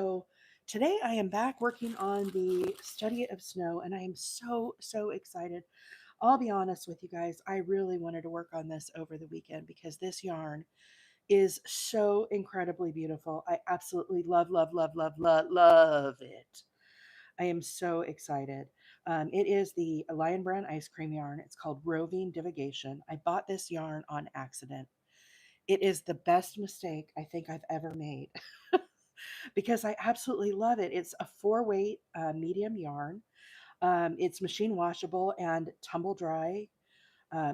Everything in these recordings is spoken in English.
So today I am back working on the study of snow, and I am so excited. I'll be honest with you guys, I really wanted to work on this over the weekend because this yarn is so incredibly beautiful. I absolutely love it. I am so excited. It is the Lion Brand ice cream yarn. It's called Roving Divagation. I bought this yarn on accident. It is the best mistake I think I've ever made. Because I absolutely love it. It's a four weight medium yarn. It's machine washable and tumble dry,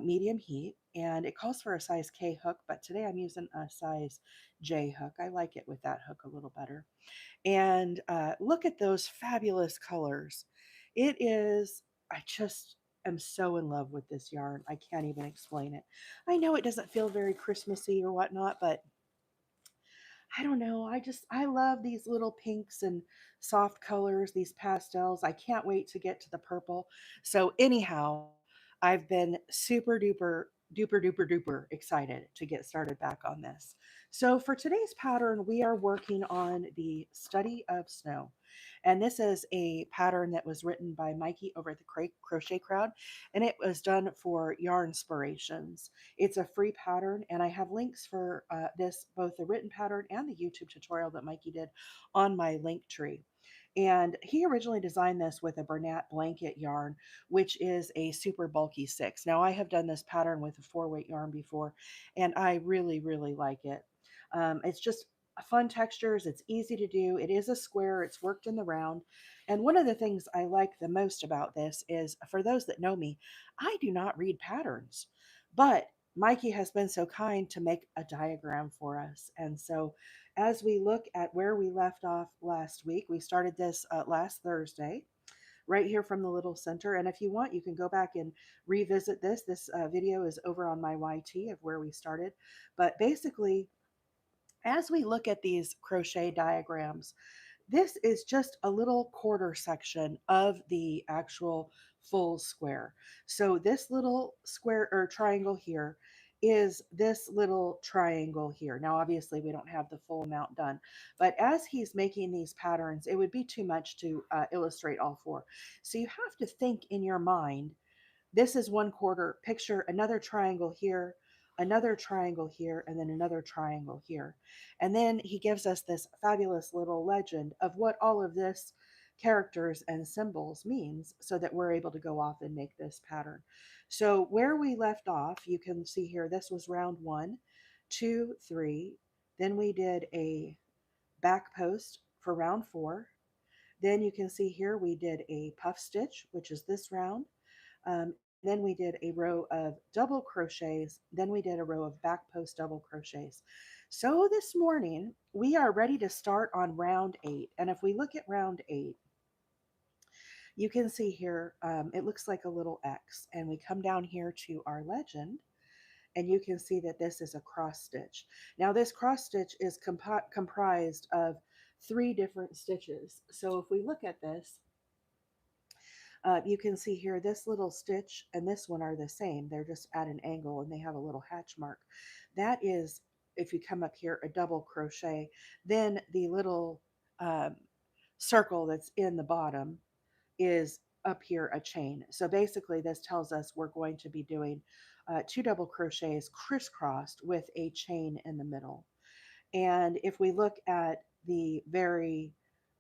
medium heat, and it calls for a size K hook, but today I'm using a size J hook. I like it with that hook a little better. And look at those fabulous colors. It is, I just am so in love with this yarn. I can't even explain it. I know it doesn't feel very Christmassy or whatnot, but I don't know. I love these little pinks and soft colors, these pastels. I can't wait to get to the purple. So anyhow, I've been super duper excited to get started back on this. So for today's pattern, we are working on the study of snow. And this is a pattern that was written by Mikey over at the Crochet Crowd, and it was done for Yarn Inspirations. It's a free pattern, and I have links for this, both the written pattern and the YouTube tutorial that Mikey did on my link tree. And he originally designed this with a Bernat blanket yarn, which is a super bulky 6. Now, I have done this pattern with a 4-weight yarn before, and I really like it. It's just fun textures. It's easy to do. It is a square. It's worked in the round. And one of the things I like the most about this is, for those that know me, I do not read patterns. But Mikey has been so kind to make a diagram for us. And so as we look at where we left off last week, we started this last Thursday, right here from the little center. And if you want, you can go back and revisit this. This video is over on my YT of where we started. But basically, as we look at these crochet diagrams, this is just a little quarter section of the actual full square. So this little square or triangle here is this little triangle here. Now, obviously, we don't have the full amount done, but as he's making these patterns, it would be too much to illustrate all four. So you have to think in your mind, this is one quarter. Picture another triangle here, another triangle here, and then another triangle here. And then he gives us this fabulous little legend of what all of this characters and symbols means so that we're able to go off and make this pattern. So where we left off, you can see here, this was round 1, 2, 3. Then we did a back post for round 4. Then you can see here we did a puff stitch, which is this round. Then we did a row of double crochets. Then we did a row of back post double crochets. So this morning we are ready to start on round 8. And if we look at round 8, you can see here, it looks like a little X. And we come down here to our legend, and you can see that this is a cross stitch. Now this cross stitch is comprised of 3 different stitches. So if we look at this, you can see here this little stitch and this one are the same. They're just at an angle and they have a little hatch mark. That is, if you come up here, a double crochet. Then the little um, circle that's in the bottom is up here a chain. So basically this tells us we're going to be doing 2 double crochets crisscrossed with a chain in the middle. And if we look at the very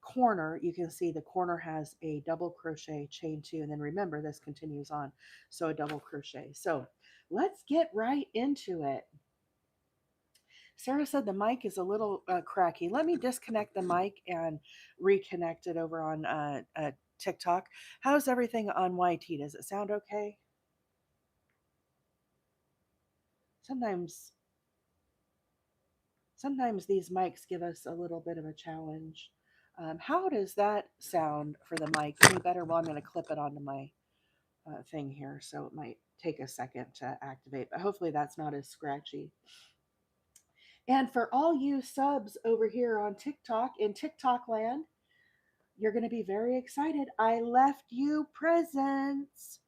corner, you can see the corner has a double crochet, chain 2, and then remember this continues on, so a double crochet. So let's get right into it. Sarah said the mic is a little cracky. Let me disconnect the mic and reconnect it over on TikTok. How's everything on YT? Does it sound okay? Sometimes sometimes these mics give us a little bit of a challenge. How does that sound for the mic? Any better? Well, I'm going to clip it onto my thing here, so it might take a second to activate, but hopefully that's not as scratchy. And for all you subs over here on TikTok, in TikTok land, you're going to be very excited. I left you presents.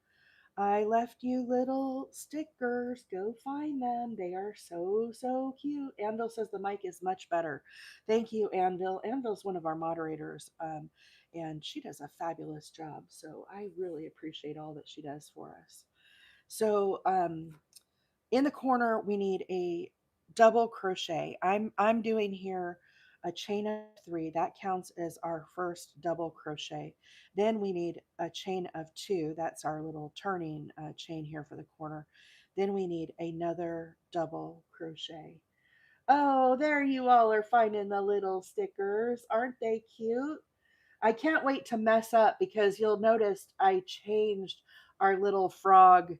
I left you little stickers. Go find them. They are so, so cute. Anvil says the mic is much better. Thank you, Anvil. Anvil's one of our moderators, and she does a fabulous job. So I really appreciate all that she does for us. So in the corner, we need a double crochet. I'm doing here a chain of three. That counts as our first double crochet. Then we need a chain of two. That's our little turning chain here for the corner. Then we need another double crochet. Oh, there you all are finding the little stickers. Aren't they cute? I can't wait to mess up because you'll notice I changed our little frog,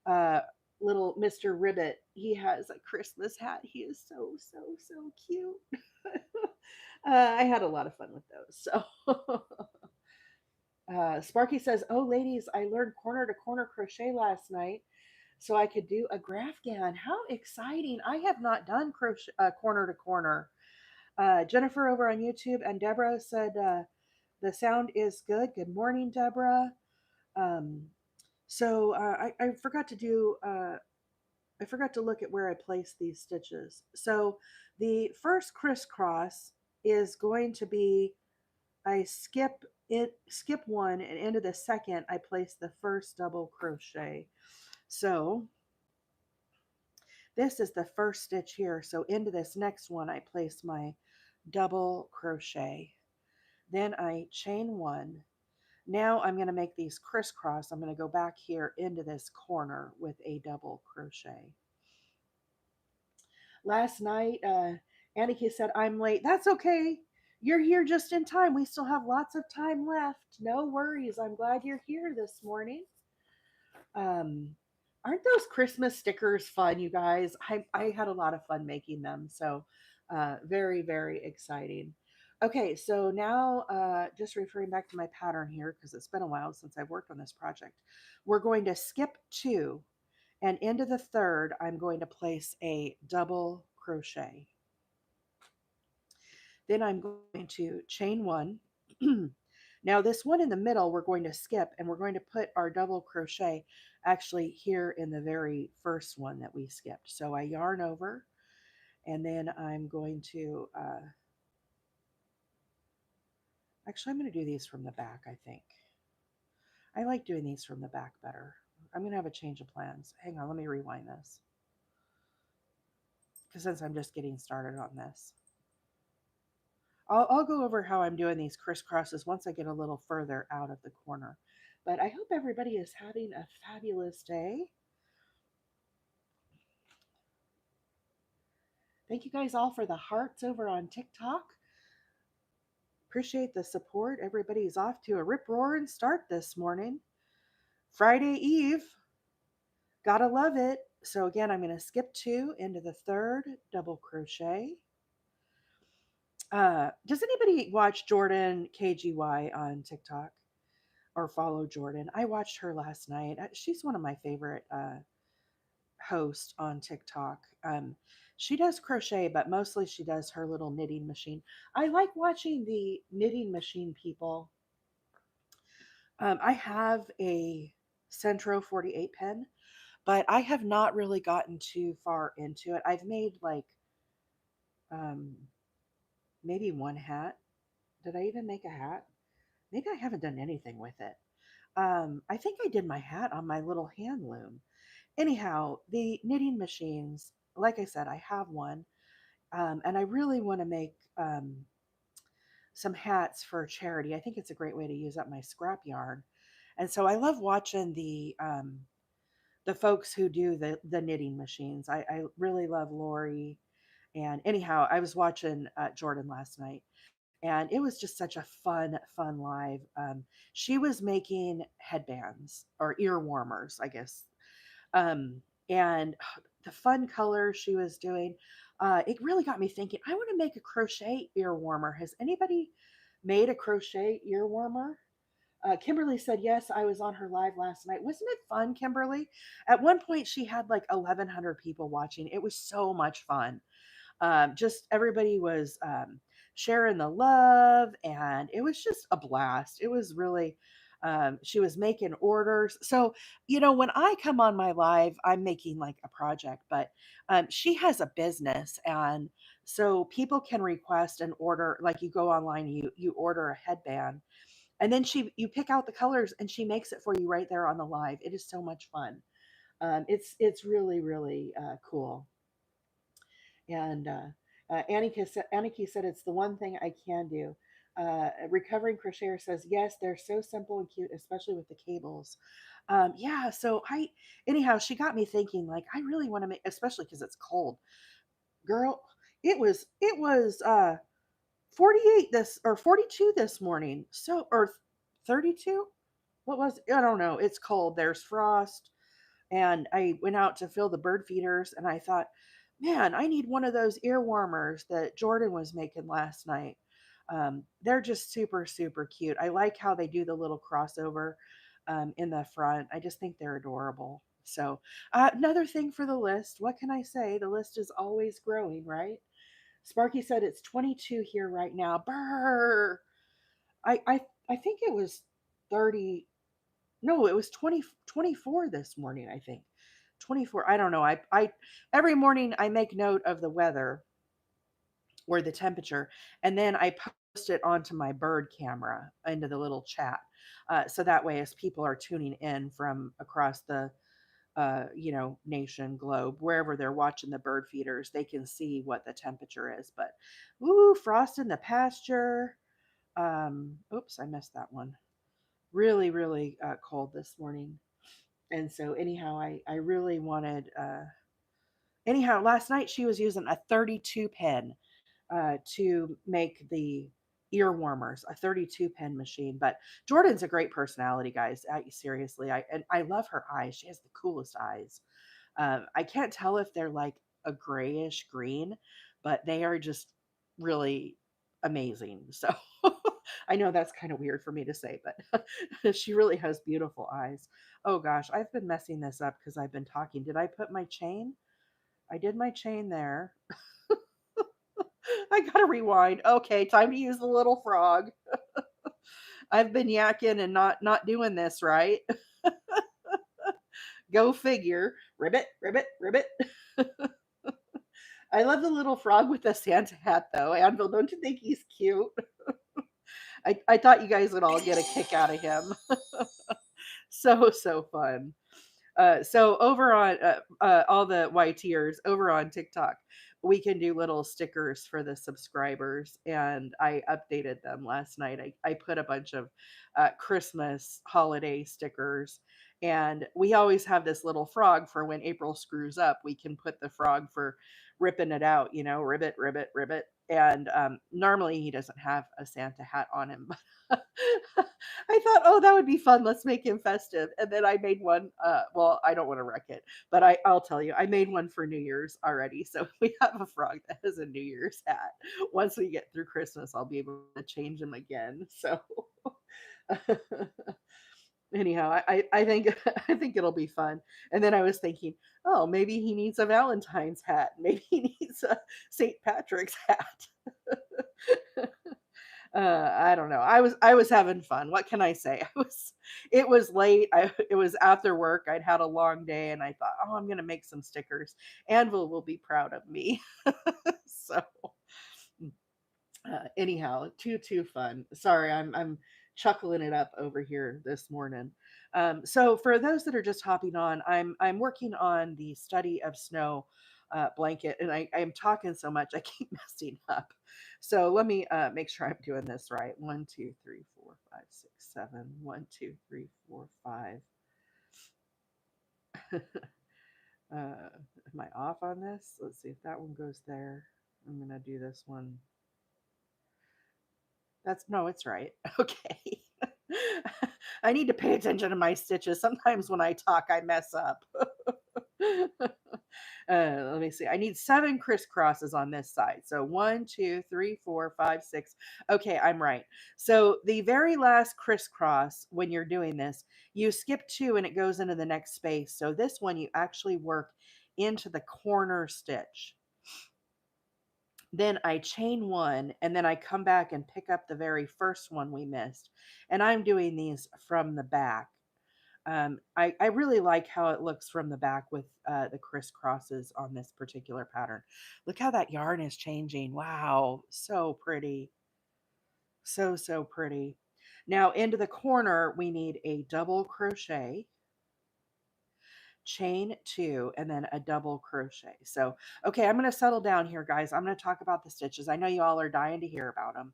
uh, little Mr. Ribbit. He has a Christmas hat. He is so, so, so cute. I had a lot of fun with those. So, Sparky says, "Oh, ladies, I learned corner to corner crochet last night so I could do a grafgan. How exciting! I have not done crochet corner to corner." Jennifer over on YouTube and Deborah said, the sound is good. Good morning, Deborah. Um, I forgot to do. I forgot to look at where I placed these stitches. So the first crisscross is going to be I skip one, and into the second I place the first double crochet. So this is the first stitch here. So into this next one I place my double crochet. Then I chain one. Now I'm going to make these crisscross. I'm going to go back here into this corner with a double crochet. Last night, Annika said, I'm late. That's okay. You're here just in time. We still have lots of time left. No worries. I'm glad you're here this morning. Um, aren't those Christmas stickers fun, you guys? I had a lot of fun making them. So, very, very exciting. Okay, so now just referring back to my pattern here because it's been a while since I've worked on this project. We're going to skip two, and into the third, I'm going to place a double crochet. Then I'm going to chain one. Now this one in the middle, we're going to skip and we're going to put our double crochet actually here in the very first one that we skipped. So I yarn over and then I'm going to, actually I'm going to do these from the back, I think. I like doing these from the back better. I'm going to have a change of plans. Hang on, let me rewind this. Because since I'm just getting started on this. I'll go over how I'm doing these crisscrosses once I get a little further out of the corner. But I hope everybody is having a fabulous day. Thank you guys all for the hearts over on TikTok. Appreciate the support. Everybody's off to a rip roaring start this morning. Friday Eve. Gotta love it. So again, I'm going to skip two into the third double crochet. Does anybody watch Jordan KGY on TikTok or follow Jordan? I watched her last night. She's one of my favorite hosts on TikTok. She does crochet, but mostly she does her little knitting machine. I like watching the knitting machine people. I have a Centro 48 pen, but I have not really gotten too far into it. I've made like um, maybe one hat. Did I even make a hat? Maybe I haven't done anything with it. I think I did my hat on my little hand loom. Anyhow, the knitting machines, like I said, I have one, and I really want to make some hats for charity. I think it's a great way to use up my scrap yarn, and so I love watching the folks who do the knitting machines. I really love Lori, and anyhow, I was watching Jordan last night, and it was just such a fun live. She was making headbands or ear warmers, I guess, and the fun colors she was doing, it really got me thinking. I want to make a crochet ear warmer. Has anybody made a crochet ear warmer? Kimberly said yes. I was on her live last night. Wasn't it fun, Kimberly? At one point, she had like 1,100 people watching. It was so much fun. Just everybody was sharing the love, and it was just a blast. It was really She was making orders. So, when I come on my live, I'm making like a project, but she has a business. And so people can request an order, like you go online, you order a headband, and then you pick out the colors and she makes it for you right there on the live. It is so much fun. It's really, really cool. And Annika said it's the one thing I can do. Recovering crocheter says yes, they're so simple and cute, especially with the cables. Yeah, so anyhow, she got me thinking. Like, I really want to make, especially because it's cold, girl. It was 48 this or 42 this morning. So or 32. What was I don't know. It's cold. There's frost, and I went out to fill the bird feeders, and I thought, man, I need one of those ear warmers that Jordan was making last night. They're just super, super cute. I like how they do the little crossover in the front. I just think they're adorable. So, another thing for the list. What can I say? The list is always growing, right? Sparky said it's 22 here right now. Brr. I think it was 30. No, it was 24 this morning, I think. 24. I don't know. I every morning I make note of the weather or the temperature, and then I post it onto my bird camera into the little chat. So that way, as people are tuning in from across the nation, globe, wherever they're watching the bird feeders, they can see what the temperature is. But ooh, frost in the pasture. Oops, I missed that one. Really, really cold this morning. And so anyhow, I really wanted anyhow, last night she was using a 32 pen to make the ear warmers, a 32 pen machine. But Jordan's a great personality, guys. Seriously, I love her eyes. She has the coolest eyes. I can't tell if they're like a grayish green, but they are just really amazing. So I know that's kind of weird for me to say, but she really has beautiful eyes. Oh gosh, I've been messing this up because I've been talking. Did I put my chain? I did my chain there. I gotta rewind. Okay, time to use the little frog. I've been yakking and not doing this right. Go figure. Ribbit, ribbit, ribbit. I love the little frog with the Santa hat, though. Anvil, don't you think he's cute? I thought you guys would all get a kick out of him. So fun. So over on all the YTers over on TikTok, we can do little stickers for the subscribers, and I updated them last night. I put a bunch of Christmas holiday stickers, and we always have this little frog for when April screws up. We can put the frog for ripping it out, ribbit, ribbit, ribbit. And normally he doesn't have a Santa hat on him, but I thought, oh, that would be fun. Let's make him festive. And then I made one. Well, I don't want to wreck it, but I'll tell you, I made one for New Year's already. So we have a frog that has a New Year's hat. Once we get through Christmas, I'll be able to change him again. So anyhow, I think I think it'll be fun. And then I was thinking, oh, maybe he needs a Valentine's hat. Maybe he needs a St. Patrick's hat. I don't know. I was having fun. What can I say? It was late. It was after work. I'd had a long day, and I thought, oh, I'm gonna make some stickers. Anvil will be proud of me. So anyhow, too fun. Sorry, I'm chuckling it up over here this morning. So for those that are just hopping on, I'm working on the study of snow blanket, and I'm talking so much I keep messing up. So let me make sure I'm doing this right. 1, 2, 3, 4, 5, 6, 7. 1, 2, 3, 4, 5. Am I off on this? Let's see if that one goes there. I'm gonna do this one. That's no, it's right. Okay. I need to pay attention to my stitches. Sometimes when I talk, I mess up. Let me see. I need 7 crisscrosses on this side. So 1, 2, 3, 4, 5, 6. Okay, I'm right. So the very last crisscross, when you're doing this, you skip 2 and it goes into the next space. So this one, you actually work into the corner stitch. Then I chain one, and then I come back and pick up the very first one we missed. And I'm doing these from the back. I really like how it looks from the back with the crisscrosses on this particular pattern. Look how that yarn is changing. Wow, so pretty. So, so pretty. Now into the corner, we need a double crochet, chain two, and then a double crochet. So, okay, I'm going to settle down here, guys. I'm going to talk about the stitches. I know you all are dying to hear about them.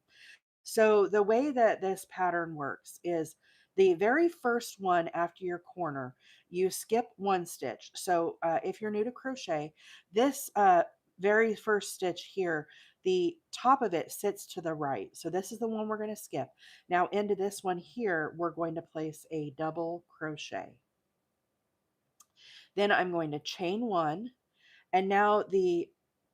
So the way that this pattern works is the very first one after your corner, you skip one stitch. So if you're new to crochet, this very first stitch here, the top of it sits to the right. So this is the one we're going to skip. Now into this one here, we're going to place a double crochet. Then I'm going to chain one, and now the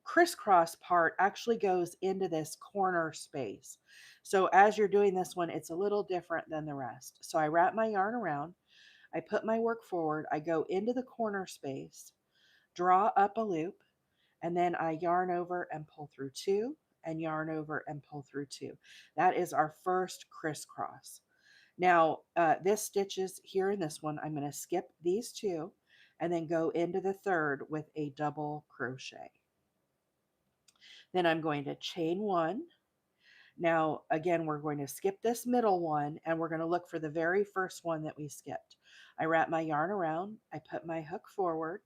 crisscross part actually goes into this corner space. So as you're doing this one, it's a little different than the rest. So I wrap my yarn around, I put my work forward, I go into the corner space, draw up a loop, and then I yarn over and pull through two, and yarn over and pull through two. That is our first crisscross. Now, this stitches here in this one, I'm going to skip these two and then go into the third with a double crochet. Then I'm going to chain one. Now, again, we're going to skip this middle one and we're going to look for the very first one that we skipped. I wrap my yarn around, I put my hook forward,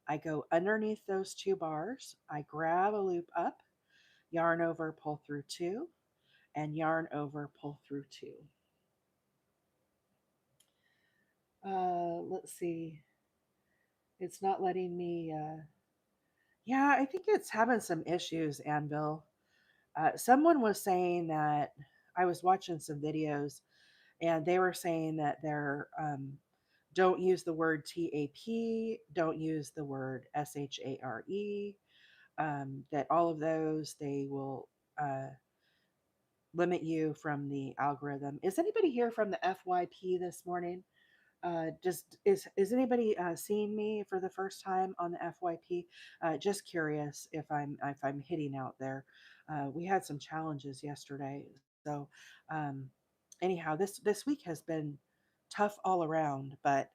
I go underneath those two bars, I grab a loop up, yarn over, pull through two, and yarn over, pull through two. Let's see. It's not letting me. Yeah, I think it's having some issues, Anvil. Someone was saying that I was watching some videos and they were saying that they're don't use the word TAP, don't use the word SHARE, that all of those they will limit you from the algorithm. Is anybody here from the FYP this morning? Just is anybody seeing me for the first time on the FYP? Just curious if I'm hitting out there. We had some challenges yesterday, so um, anyhow, this week has been tough all around. But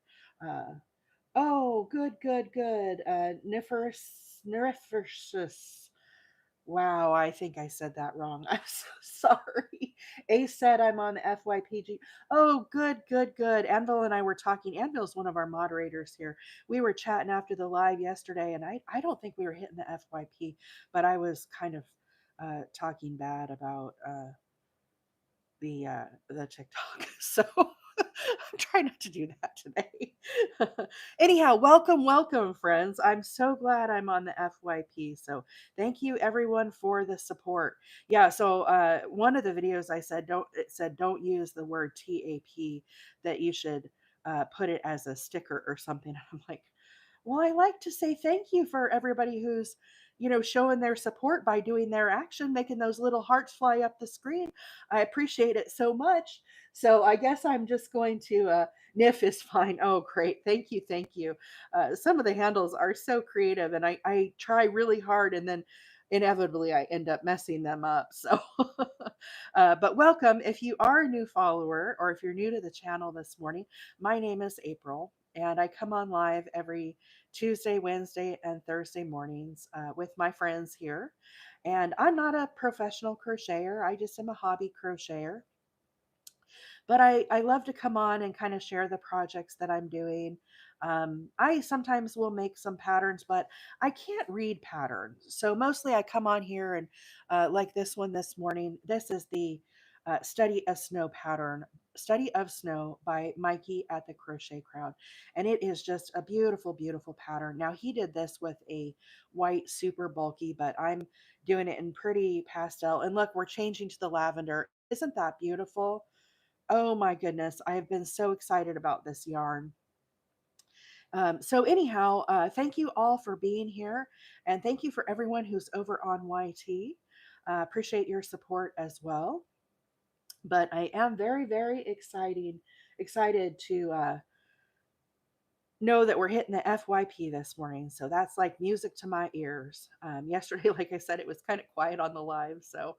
uh, oh, good, good, good. Neriferous. Wow, I think I said that wrong. I'm so sorry. Ace said I'm on the FYPG. Oh, good, good, good. Anvil and I were talking. Anvil's one of our moderators here. We were chatting after the live yesterday, and I don't think we were hitting the FYP, but I was kind of talking bad about the TikTok. So I'm trying not to do that today. Anyhow, welcome, welcome, friends. I'm so glad I'm on the FYP. So thank you everyone for the support. Yeah. So one of the videos I said don't use the word TAP. That you should put it as a sticker or something. I'm like, well, I like to say thank you for everybody who's, showing their support by doing their action, making those little hearts fly up the screen. I appreciate it so much. So I guess I'm just going to, Nif is fine. Oh, great. Thank you. Thank you. Some of the handles are so creative and I try really hard and then inevitably I end up messing them up. So, but welcome. If you are a new follower or if you're new to the channel this morning, my name is April and I come on live every Tuesday, Wednesday, and Thursday mornings with my friends here. And I'm not a professional crocheter, I just am a hobby crocheter. But I love to come on and kind of share the projects that I'm doing. I sometimes will make some patterns, but I can't read patterns. So mostly I come on here and like this one this morning. This is the Study of Snow pattern, Study of Snow by Mikey at the Crochet Crowd. And it is just a beautiful, beautiful pattern. Now he did this with a white super bulky, but I'm doing it in pretty pastel. And look, we're changing to the lavender. Isn't that beautiful? Oh my goodness, I have been so excited about this yarn. So anyhow, thank you all for being here, and thank you for everyone who's over on YT. Appreciate your support as well. But I am very, very excited to know that we're hitting the FYP this morning. So that's like music to my ears. Yesterday, like I said, it was kind of quiet on the live. So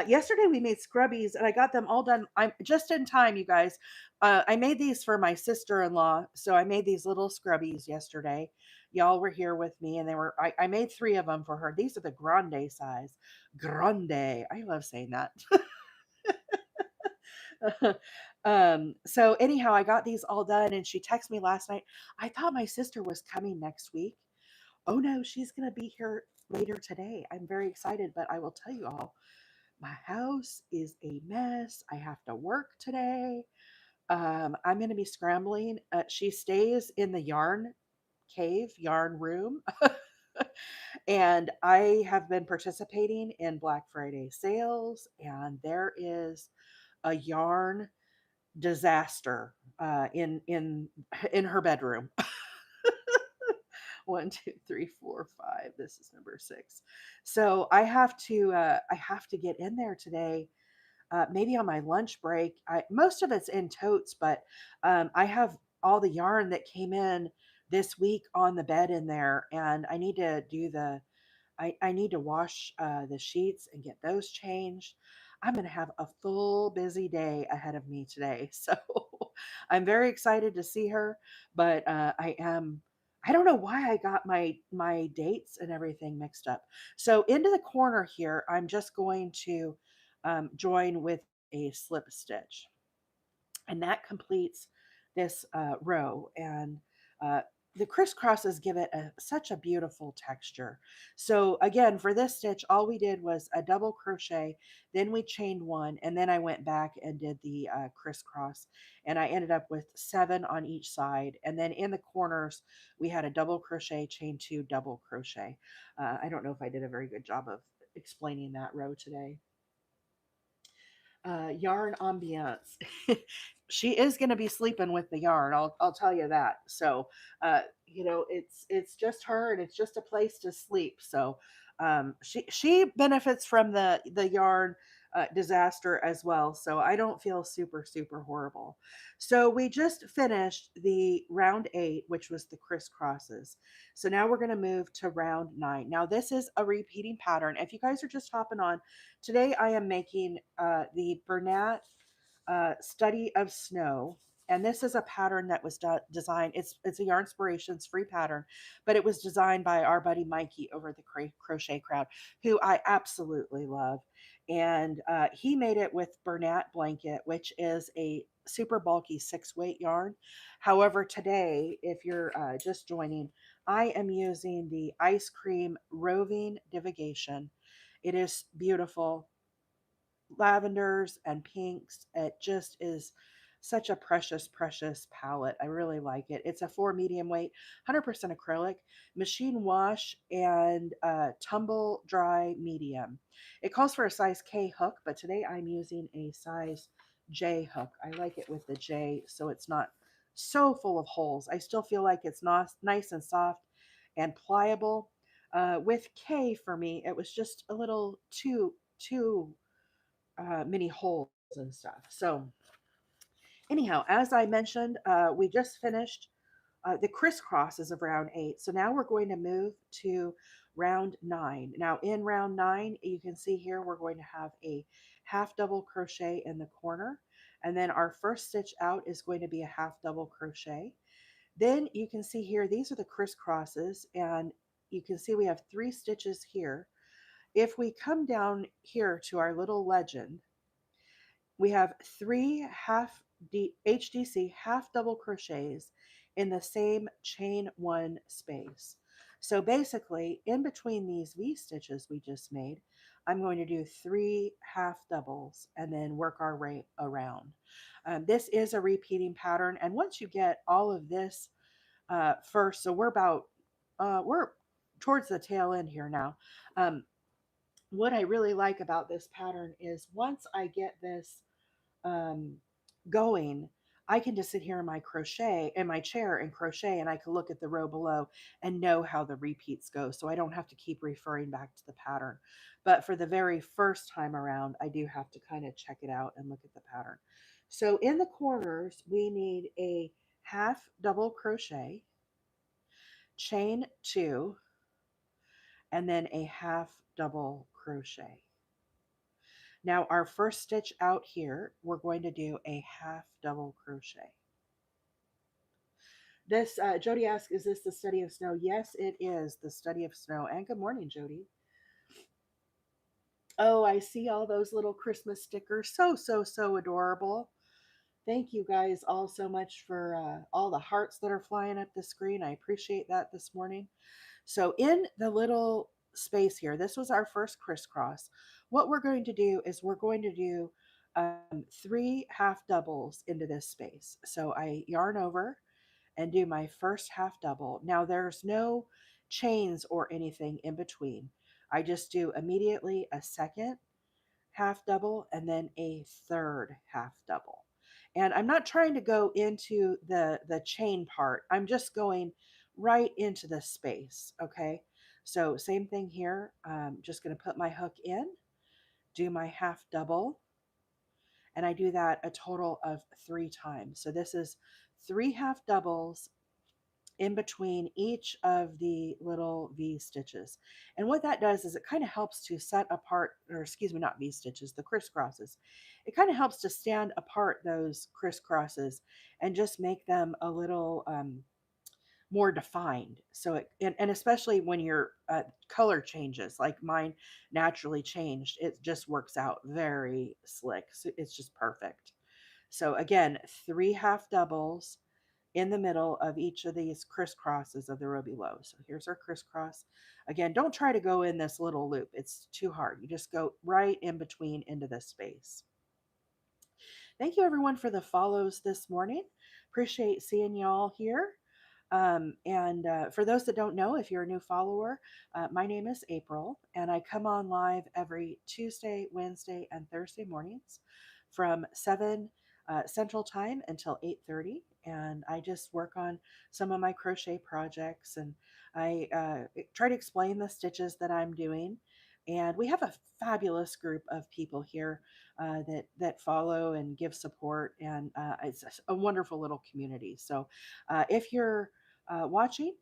yesterday we made scrubbies and I got them all done. I'm just in time, you guys. I made these for my sister-in-law. So I made these little scrubbies yesterday. Y'all were here with me and I made three of them for her. These are the grande size. Grande. I love saying that. So anyhow, I got these all done and she texted me last night. I thought my sister was coming next week. Oh no, she's going to be here later today. I'm very excited, but I will tell you all, my house is a mess. I have to work today. I'm going to be scrambling. She stays in the yarn cave, yarn room. And I have been participating in Black Friday sales, and there is a yarn disaster in her bedroom. One, two, three, four, five. This is number six. So I have to get in there today. Maybe on my lunch break. Most of it's in totes, but I have all the yarn that came in this week on the bed in there, and I need to do I need to wash the sheets and get those changed. I'm going to have a full busy day ahead of me today. So I'm very excited to see her, but I don't know why I got my dates and everything mixed up. So into the corner here, I'm just going to join with a slip stitch, and that completes this row. And uh, the crisscrosses give it such a beautiful texture. So again, for this stitch, all we did was a double crochet, then we chained one, and then I went back and did the crisscross, and I ended up with 7 on each side. And then in the corners, we had a double crochet, chain 2, double crochet. I don't know if I did a very good job of explaining that row today. Yarn ambiance. She is going to be sleeping with the yarn. I'll tell you that. So, it's just her and it's just a place to sleep. So, she benefits from the yarn disaster as well. So I don't feel super horrible. So we just finished the round 8, which was the crisscrosses. So now we're going to move to round 9. Now this is a repeating pattern. If you guys are just hopping on, today I am making the Bernat Study of Snow. And this is a pattern that was designed. It's a Yarn Inspirations free pattern, but it was designed by our buddy Mikey over at the Crochet Crowd, who I absolutely love. And he made it with Bernat Blanket, which is a super bulky 6-weight yarn. However, today, if you're just joining, I am using the Ice Cream Roving Divagation. It is beautiful, lavenders and pinks. It just is such a precious palette. I really like it. It's a 4 medium weight, 100% acrylic, machine wash, and tumble dry medium. It calls for a size K hook, but today I'm using a size J hook. I like it with the J so it's not so full of holes. I still feel like it's not nice and soft and pliable. With K for me, it was just a little too many holes and stuff. So anyhow, as I mentioned, we just finished the crisscrosses of round 8. So now we're going to move to round 9. Now in round 9, you can see here we're going to have a half double crochet in the corner. And then our first stitch out is going to be a half double crochet. Then you can see here, these are the crisscrosses, and you can see we have 3 stitches here. If we come down here to our little legend, we have 3 HDC half double crochets in the same chain 1 space. So basically, in between these V stitches we just made, I'm going to do 3 half doubles and then work our way around. This is a repeating pattern, and once you get all of this first, so we're towards the tail end here now. What I really like about this pattern is once I get this um, going, I can just sit here in my crochet in my chair and crochet, and I can look at the row below and know how the repeats go. So I don't have to keep referring back to the pattern. But for the very first time around, I do have to kind of check it out and look at the pattern. So in the corners, we need a half double crochet. chain 2, and then a half double crochet. Now our first stitch out here, we're going to do a half double crochet. This, Jody asks, is this the study of snow? Yes, it is the study of snow. And good morning, Jody. Oh, I see all those little Christmas stickers. So, so, so adorable. Thank you guys all so much for all the hearts that are flying up the screen. I appreciate that this morning. So in the little space here, this was our first crisscross. What we're going to do is we're going to do 3 half doubles into this space. So I yarn over and do my first half double. Now there's no chains or anything in between. I just do immediately a second half double and then a third half double. And I'm not trying to go into the chain part. I'm just going right into the space. Okay. So same thing here. I'm just going to put my hook in, do my half double, and I do that a total of 3 times. So this is 3 half doubles in between each of the little V stitches. And what that does is it kind of helps to set apart, or excuse me, not V stitches, the crisscrosses. It kind of helps to stand apart those crisscrosses and just make them a little more defined. So and especially when your color changes, like mine naturally changed, it just works out very slick. So it's just perfect. So again, 3 half doubles in the middle of each of these crisscrosses of the Roby Low. So here's our crisscross. Again, don't try to go in this little loop. It's too hard. You just go right in between into this space. Thank you everyone for the follows this morning. Appreciate seeing y'all here. And for those that don't know, if you're a new follower, my name is April, and I come on live every Tuesday, Wednesday, and Thursday mornings from 7 Central Time until 8:30. And I just work on some of my crochet projects, and I try to explain the stitches that I'm doing. And we have a fabulous group of people here that follow and give support, and it's a wonderful little community. So if you're watching,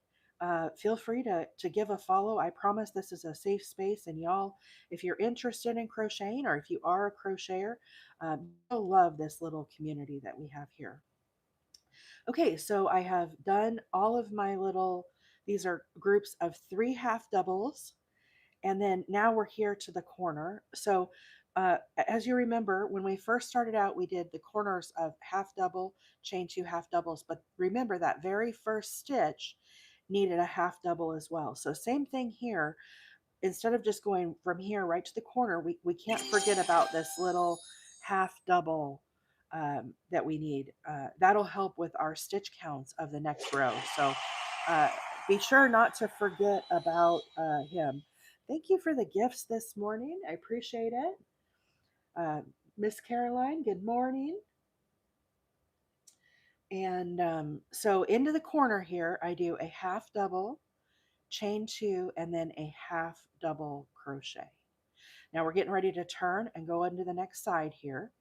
feel free to give a follow. I promise this is a safe space, and y'all, if you're interested in crocheting or if you are a crocheter, you'll love this little community that we have here. Okay, so I have done all of my little, these are groups of 3 half doubles, and then now we're here to the corner. So as you remember, when we first started out, we did the corners of half double, chain 2 half doubles. But remember that very first stitch needed a half double as well. So same thing here. Instead of just going from here right to the corner, we can't forget about this little half double that we need. That'll help with our stitch counts of the next row. So uh, be sure not to forget about him. Thank you for the gifts this morning. I appreciate it. Uh, Miss Caroline, good morning. And so into the corner here, I do a half double, chain 2, and then a half double crochet. Now we're getting ready to turn and go into the next side here.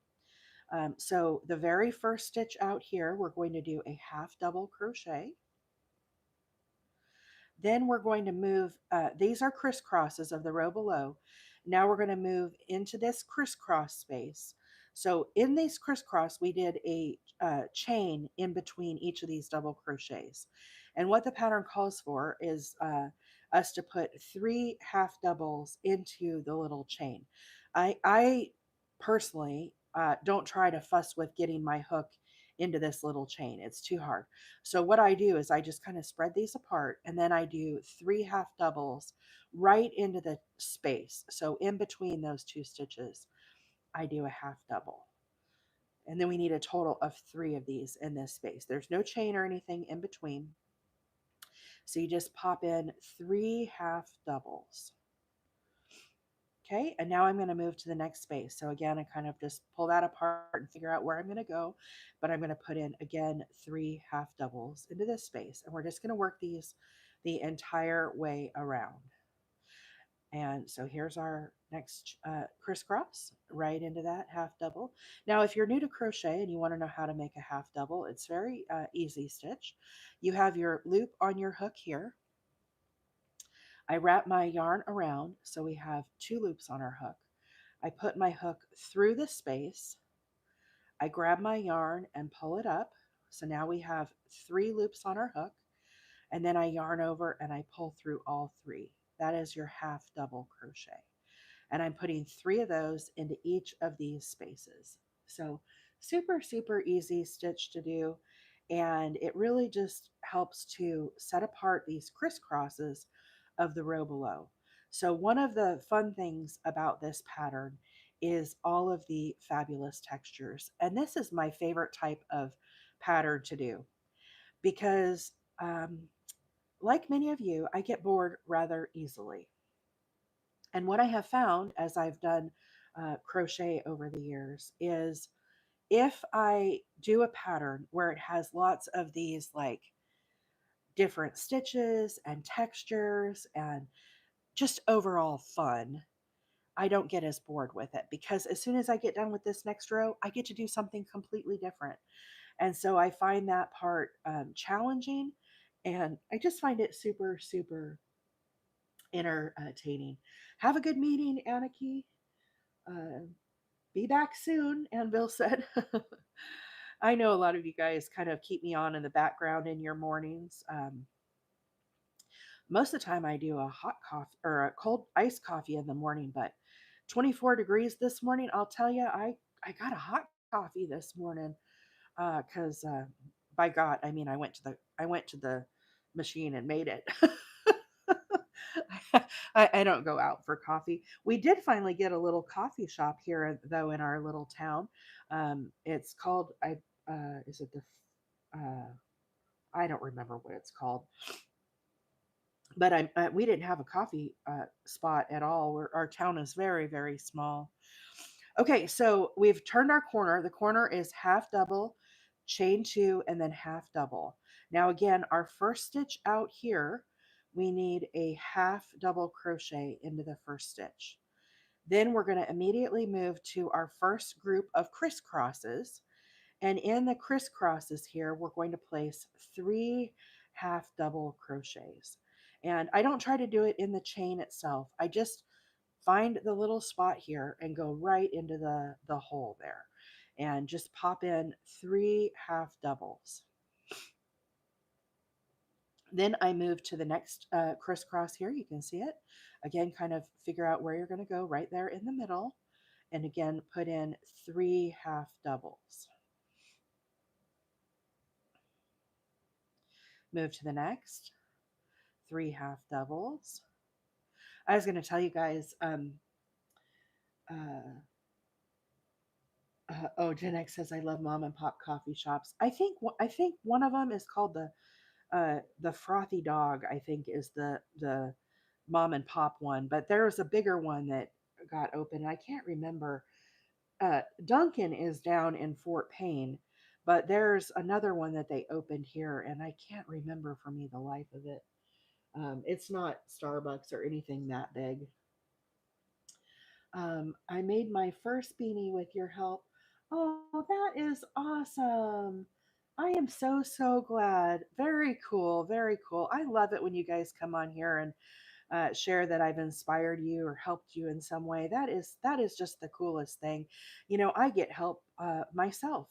So the very first stitch out here, we're going to do a half double crochet. Then we're going to move, these are crisscrosses of the row below. Now we're going to move into this crisscross space. So in these crisscross, we did a chain in between each of these double crochets. And what the pattern calls for is us to put 3 half doubles into the little chain. I personally don't try to fuss with getting my hook into this little chain. It's too hard. So what I do is I just kind of spread these apart, and then I do 3 half doubles right into the space. So in between those 2 stitches, I do a half double. And then we need a total of 3 of these in this space. There's no chain or anything in between. So you just pop in 3 half doubles. Okay, and now I'm going to move to the next space. So again, I kind of just pull that apart and figure out where I'm going to go. But I'm going to put in, again, 3 half doubles into this space. And we're just going to work these the entire way around. And so here's our next crisscross right into that half double. Now, if you're new to crochet and you want to know how to make a half double, it's very easy stitch. You have your loop on your hook here. I wrap my yarn around so we have two loops on our hook. I put my hook through the space. I grab my yarn and pull it up. So now we have three loops on our hook. And then I yarn over and I pull through all three. That is your half double crochet. And I'm putting three of those into each of these spaces. So super, super easy stitch to do. And it really just helps to set apart these crisscrosses of the row below. So one of the fun things about this pattern is all of the fabulous textures. And this is my favorite type of pattern to do because like many of you, I get bored rather easily. And what I have found as I've done crochet over the years is if I do a pattern where it has lots of these like different stitches and textures and just overall fun, I don't get as bored with it because as soon as I get done with this next row, I get to do something completely different. And so I find that part challenging and I just find it super, super entertaining. Have a good meeting, Aniki. Uh, be back soon, Anvil said. I know a lot of you guys kind of keep me on in the background in your mornings. Most of the time, I do a hot coffee or a cold iced coffee in the morning, but 24 degrees this morning. I'll tell you, I got a hot coffee this morning because by God, I mean I went to the machine and made it. I don't go out for coffee. We did finally get a little coffee shop here, though, in our little town. It's called is it the I don't remember what it's called, but we didn't have a coffee spot at all. Our town is very, very small. Okay, so we've turned our corner. The corner is half double, chain two, and then half double. Now again, our first stitch out here, we need a half double crochet into the first stitch. Then we're going to immediately move to our first group of crisscrosses. And in the crisscrosses here, we're going to place three half double crochets. And I don't try to do it in the chain itself. I just find the little spot here and go right into the hole there and just pop in three half doubles. Then I move to the next crisscross here. You can see it. Again, kind of figure out where you're going to go right there in the middle. And again, put in three half doubles. Move to the next, three half doubles. I was going to tell you guys, uh, oh, Gen X says I love mom and pop coffee shops. I think one of them is called the Frothy Dog. I think is the mom and pop one, but there's a bigger one that got open. I can't remember. Duncan is down in Fort Payne, but there's another one that they opened here, and I can't remember for me the life of it. It's not Starbucks or anything that big. I made my first beanie with your help. Oh, that is awesome. I am so, so glad. Very cool. Very cool. I love it when you guys come on here and share that I've inspired you or helped you in some way. That is just the coolest thing. I get help myself.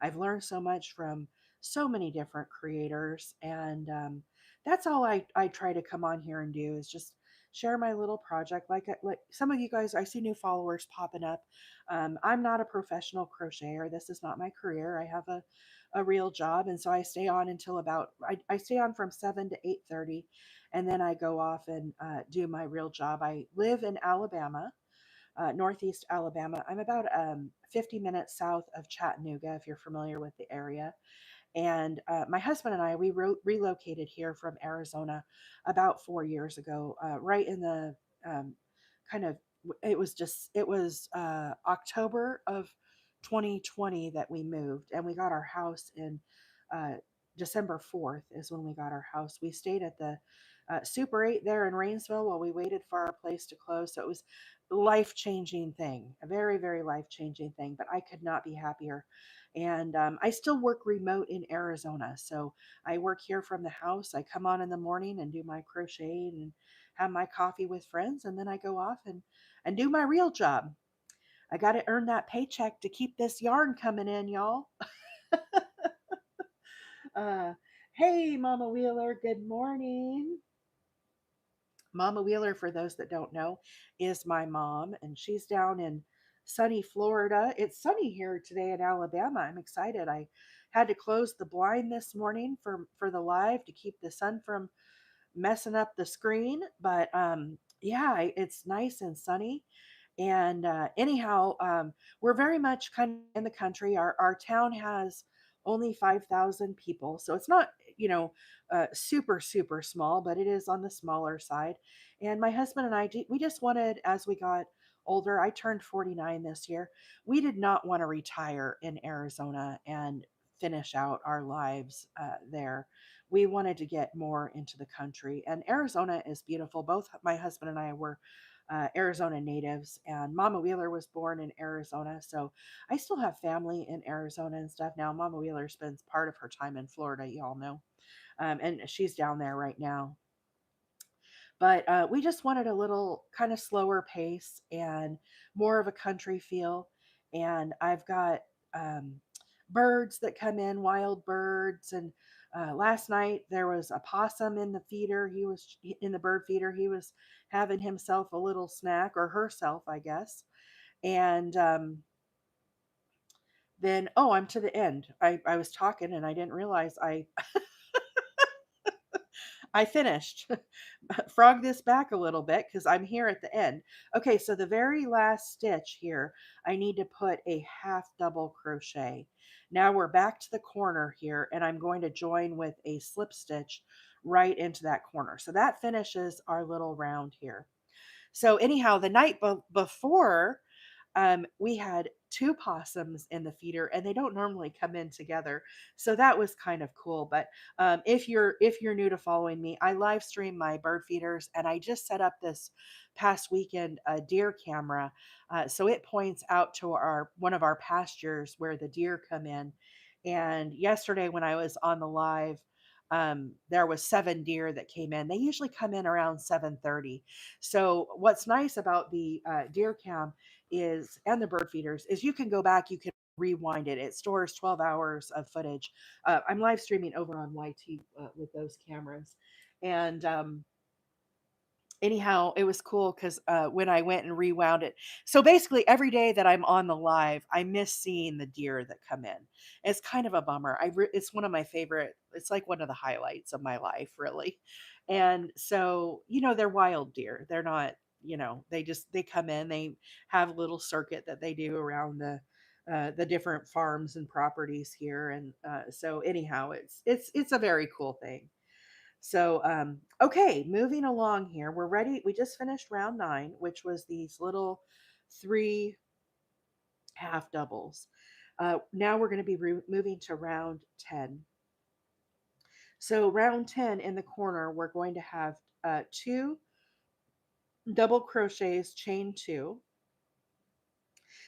I've learned so much from so many different creators, and that's all I try to come on here and do is just share my little project. Like some of you guys, I see new followers popping up. I'm not a professional crocheter. This is not my career. I have a real job, and so I stay on until about I stay on from 7 to 8:30, and then I go off and do my real job. I live in Alabama, Northeast Alabama. I'm about 50 minutes south of Chattanooga, if you're familiar with the area. And my husband and I, we relocated here from Arizona about 4 years ago, right in the um, kind of, it was October of 2020 that we moved, and we got our house in uh, December 4th is when we got our house. We stayed at the Super 8 there in Rainsville while we waited for our place to close. So it was a life-changing thing, a very, very life-changing thing, but I could not be happier. And I still work remote in Arizona. So I work here from the house. I come on in the morning and do my crochet and have my coffee with friends, and then I go off and do my real job. I got to earn that paycheck to keep this yarn coming in, y'all. Uh, hey, Mama Wheeler, good morning. Mama Wheeler, for those that don't know, is my mom, and she's down in sunny Florida. It's sunny here today in Alabama. I'm excited. I had to close the blind this morning for the live to keep the sun from messing up the screen. But yeah, it's nice and sunny. And anyhow, we're very much kind of in the country. Our town has only 5,000 people, so it's not, you know, super super small, but it is on the smaller side. And my husband and I, we just wanted, as we got older, I turned 49 this year. We did not want to retire in Arizona and finish out our lives there. We wanted to get more into the country, and Arizona is beautiful. Both my husband and I were Arizona natives, and Mama Wheeler was born in Arizona. So I still have family in Arizona and stuff now. Mama Wheeler spends part of her time in Florida, y'all know, and she's down there right now. But we just wanted a little kind of slower pace and more of a country feel. And I've got um, birds that come in, wild birds. And last night there was a possum in the feeder. He was in the bird feeder. He was having himself a little snack, or herself, I guess. And then, oh, I'm to the end. I was talking and I didn't realize I finished. Frog this back a little bit because I'm here at the end. Okay, so the very last stitch here, I need to put a half double crochet. Now we're back to the corner here, and I'm going to join with a slip stitch right into that corner. So that finishes our little round here. So anyhow, the night before, we had two possums in the feeder, and they don't normally come in together, so that was kind of cool. But if you're new to following me, I live stream my bird feeders, and I just set up this past weekend a deer camera, so it points out to our one of our pastures where the deer come in. And yesterday when I was on the live, there was 7 deer that came in. They usually come in around 7:30. So what's nice about the deer cam is, and the bird feeders, is you can go back, you can rewind it. It stores 12 hours of footage. I'm live streaming over on YT with those cameras. And anyhow, it was cool because when I went and rewound it, so basically every day that I'm on the live, I miss seeing the deer that come in. It's kind of a bummer. It's one of my favorite. It's like one of the highlights of my life, really. And so, they're wild deer. They're not, they come in. They have a little circuit that they do around the different farms and properties here. And so anyhow, it's a very cool thing. So, okay, moving along here. We're ready. We just finished round 9, which was these little 3 half doubles. Now we're going to be moving to round 10. So, round 10 in the corner, we're going to have 2 double crochets, chain 2.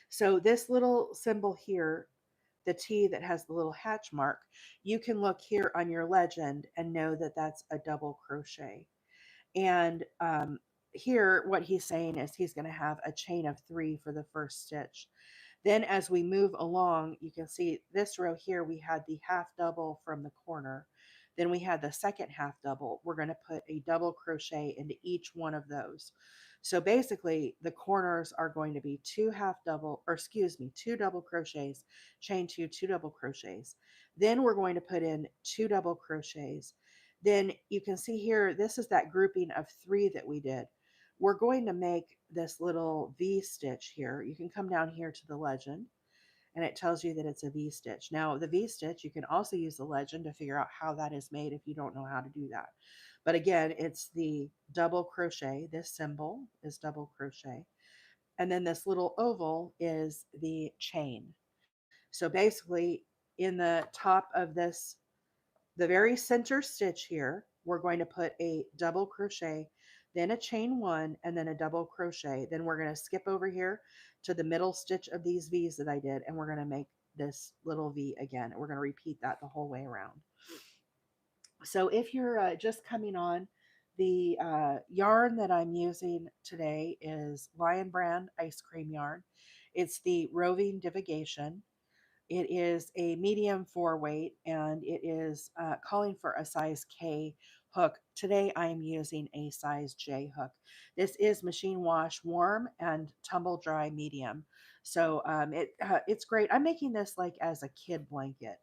So, this little symbol here, the T that has the little hatch mark, you can look here on your legend and know that that's a double crochet. And here, what he's saying is he's going to have a chain of 3 for the first stitch. Then as we move along, you can see this row here, we had the half double from the corner. Then we had the second half double. We're going to put a double crochet into each one of those. So basically the corners are going to be 2 half double, or excuse me, 2 double crochets, chain 2, 2 double crochets. Then we're going to put in 2 double crochets. Then you can see here, this is that grouping of 3 that we did. We're going to make this little V stitch here. You can come down here to the legend and it tells you that it's a V stitch. Now the V stitch, you can also use the legend to figure out how that is made if you don't know how to do that. But again, it's the double crochet. This symbol is double crochet. And then this little oval is the chain. So basically in the top of this, the very center stitch here, we're going to put a double crochet, then a chain one, and then a double crochet. Then we're going to skip over here to the middle stitch of these V's that I did, and we're going to make this little V again. We're going to repeat that the whole way around. So if you're just coming on, the yarn that I'm using today is Lion Brand ice cream yarn. It's the Roving Divagation. It is a medium 4 weight, and it is calling for a size K hook. Today I am using a size J hook. This is machine wash warm and tumble dry medium. So it's great. I'm making this like as a kid blanket.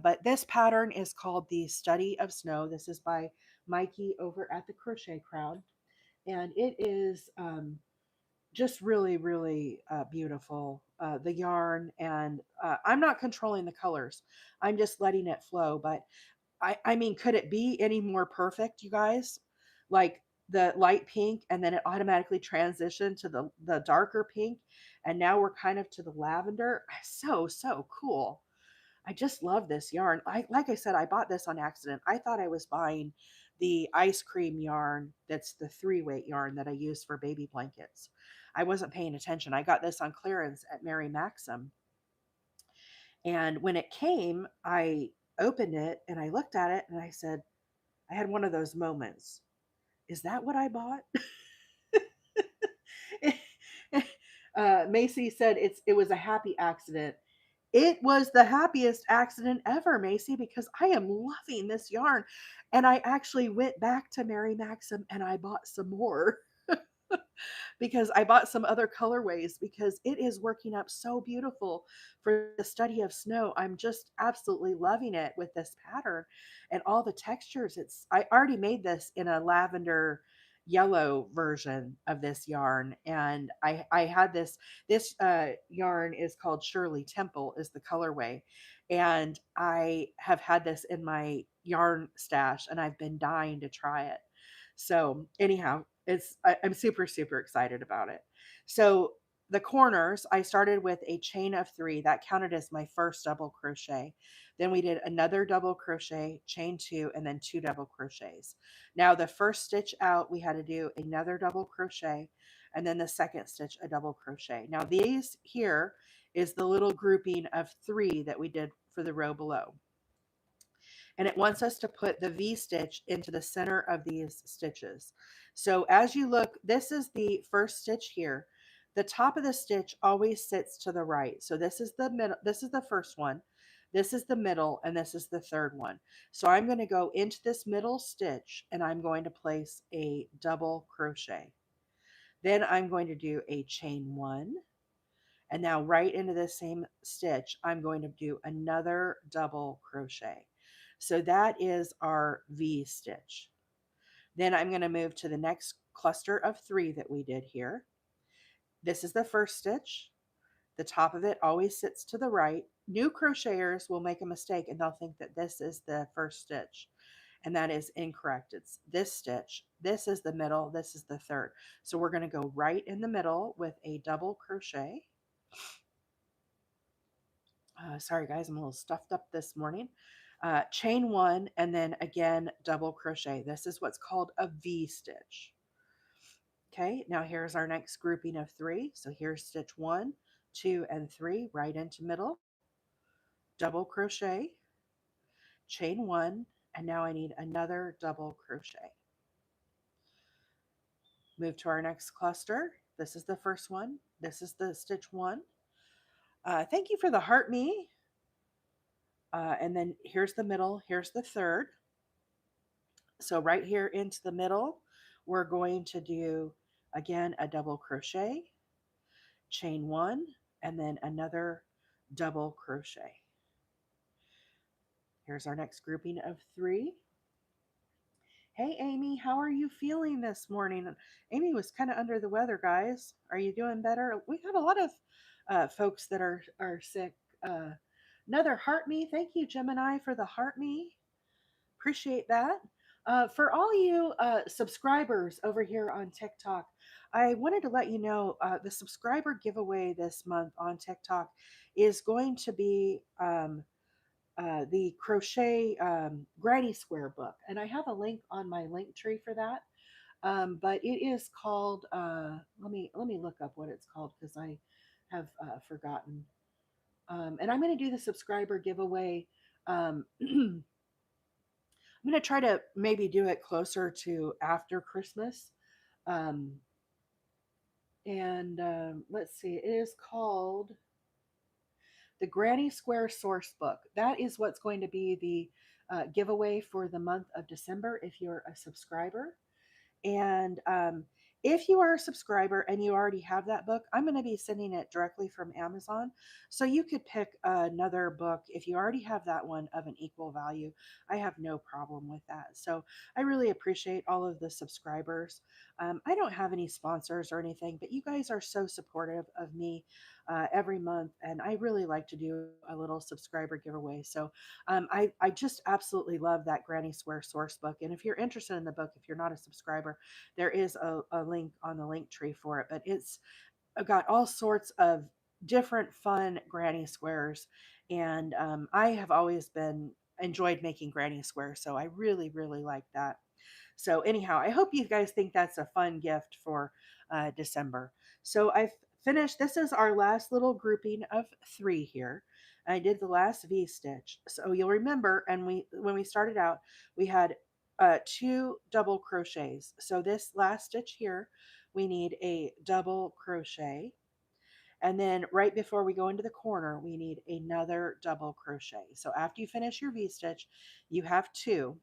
But this pattern is called the Study of Snow. This is by Mikey over at the Crochet Crowd. And it is just really, really beautiful. The yarn, and I'm not controlling the colors. I'm just letting it flow. But I mean, could it be any more perfect, you guys? Like the light pink, and then it automatically transitioned to the darker pink, and now we're kind of to the lavender. So cool. I just love this yarn. Like I said, I bought this on accident. I thought I was buying the ice cream yarn that's the 3 weight yarn that I use for baby blankets. I wasn't paying attention. I got this on clearance at Mary Maxim. And when it came, I opened it and I looked at it and I said, I had one of those moments. Is that what I bought? Macy said it was a happy accident. It was the happiest accident ever, Macy, because I am loving this yarn. And I actually went back to Mary Maxim and I bought some more because I bought some other colorways because it is working up so beautiful for the Study of Snow. I'm just absolutely loving it with this pattern and all the textures. I already made this in a lavender yellow version of this yarn, and I had this yarn is called Shirley Temple is the colorway, and I have had this in my yarn stash and I've been dying to try it. So anyhow, I'm super excited about it. So the corners, I started with a chain of 3 that counted as my first double crochet. Then we did another double crochet, chain 2, and then 2 double crochets. Now the first stitch out, we had to do another double crochet, and then the second stitch a double crochet. Now these here is the little grouping of 3 that we did for the row below, and it wants us to put the V stitch into the center of these stitches. So as you look, this is the first stitch here. The top of the stitch always sits to the right. So this is the middle, this is the first one, this is the middle, and this is the third one. So I'm going to go into this middle stitch and I'm going to place a double crochet. Then I'm going to do a chain 1. And now right into the same stitch, I'm going to do another double crochet. So that is our V stitch. Then I'm going to move to the next cluster of 3 that we did here. This is the first stitch. The top of it always sits to the right. New crocheters will make a mistake and they'll think that this is the first stitch. And that is incorrect. It's this stitch. This is the middle. This is the third. So we're going to go right in the middle with a double crochet. Sorry guys, I'm a little stuffed up this morning. Chain 1 and then again double crochet. This is what's called a V stitch. Okay, now here's our next grouping of 3. So here's stitch 1, 2, and 3 right into middle, double crochet, chain 1, and now I need another double crochet. Move to our next cluster. This is the first one. This is the stitch 1. Thank you for the heart me. And then here's the middle, here's the third. So right here into the middle, we're going to do, again, a double crochet, chain 1, and then another double crochet. Here's our next grouping of 3. Hey, Amy, how are you feeling this morning? Amy was kind of under the weather, guys. Are you doing better? We got a lot of folks that are sick. Another heart me. Thank you, Gemini, for the heart me. Appreciate that. For all you subscribers over here on TikTok, I wanted to let you know the subscriber giveaway this month on TikTok is going to be the crochet granny square book, and I have a link on my link tree for that. But it is called. Let me look up what it's called because I have forgotten. And I'm going to do the subscriber giveaway. I'm going to try to maybe do it closer to after Christmas. Um, and let's see, it is called the Granny Square Source Book. That is what's going to be the giveaway for the month of December if you're a subscriber. And if you are a subscriber and you already have that book, I'm going to be sending it directly from Amazon. So you could pick another book if you already have that one of an equal value. I have no problem with that. So I really appreciate all of the subscribers. I don't have any sponsors or anything, but you guys are so supportive of me every month. And I really like to do a little subscriber giveaway. So I just absolutely love that Granny Square source book. And if you're interested in the book, if you're not a subscriber, there is a link on the link tree for it. But it's got all sorts of different fun granny squares. And I have always been enjoyed making granny squares. So I really, really like that. So, anyhow, I hope you guys think that's a fun gift for December. So, I've finished. This is our last little grouping of three here. I did the last V stitch. So, you'll remember, and when we started out, we had two double crochets. So, this last stitch here, we need a double crochet. And then right before we go into the corner, we need another double crochet. So after you finish your V stitch, you have two.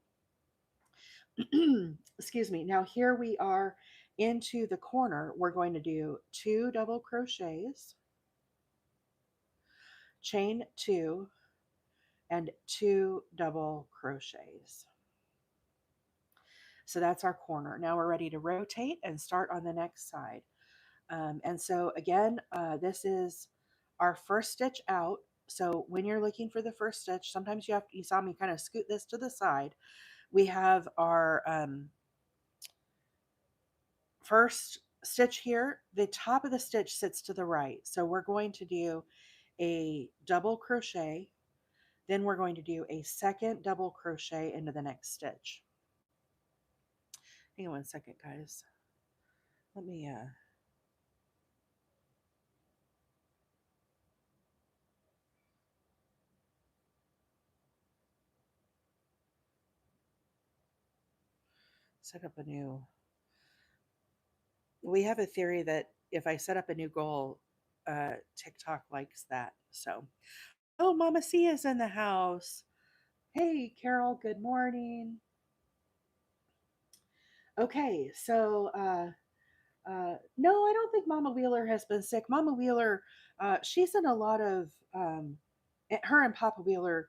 Excuse me. Now here we are into the corner. We're going to do two double crochets, chain two, and two double crochets. So that's our corner. Now we're ready to rotate and start on the next side. And so again, this is our first stitch out. So when you're looking for the first stitch, sometimes you saw me kind of scoot this to the side. We have our first stitch here. The top of the stitch sits to the right. So we're going to do a double crochet. Then we're going to do a second double crochet into the next stitch. Hang on 1 second, guys. Let me set up a new. We have a theory that if I set up a new goal, TikTok likes that. So, oh, Mama Sia's in the house. Hey, Carol, good morning. Okay, so no, I don't think Mama Wheeler has been sick. Mama Wheeler, she's in a lot of her and Papa Wheeler.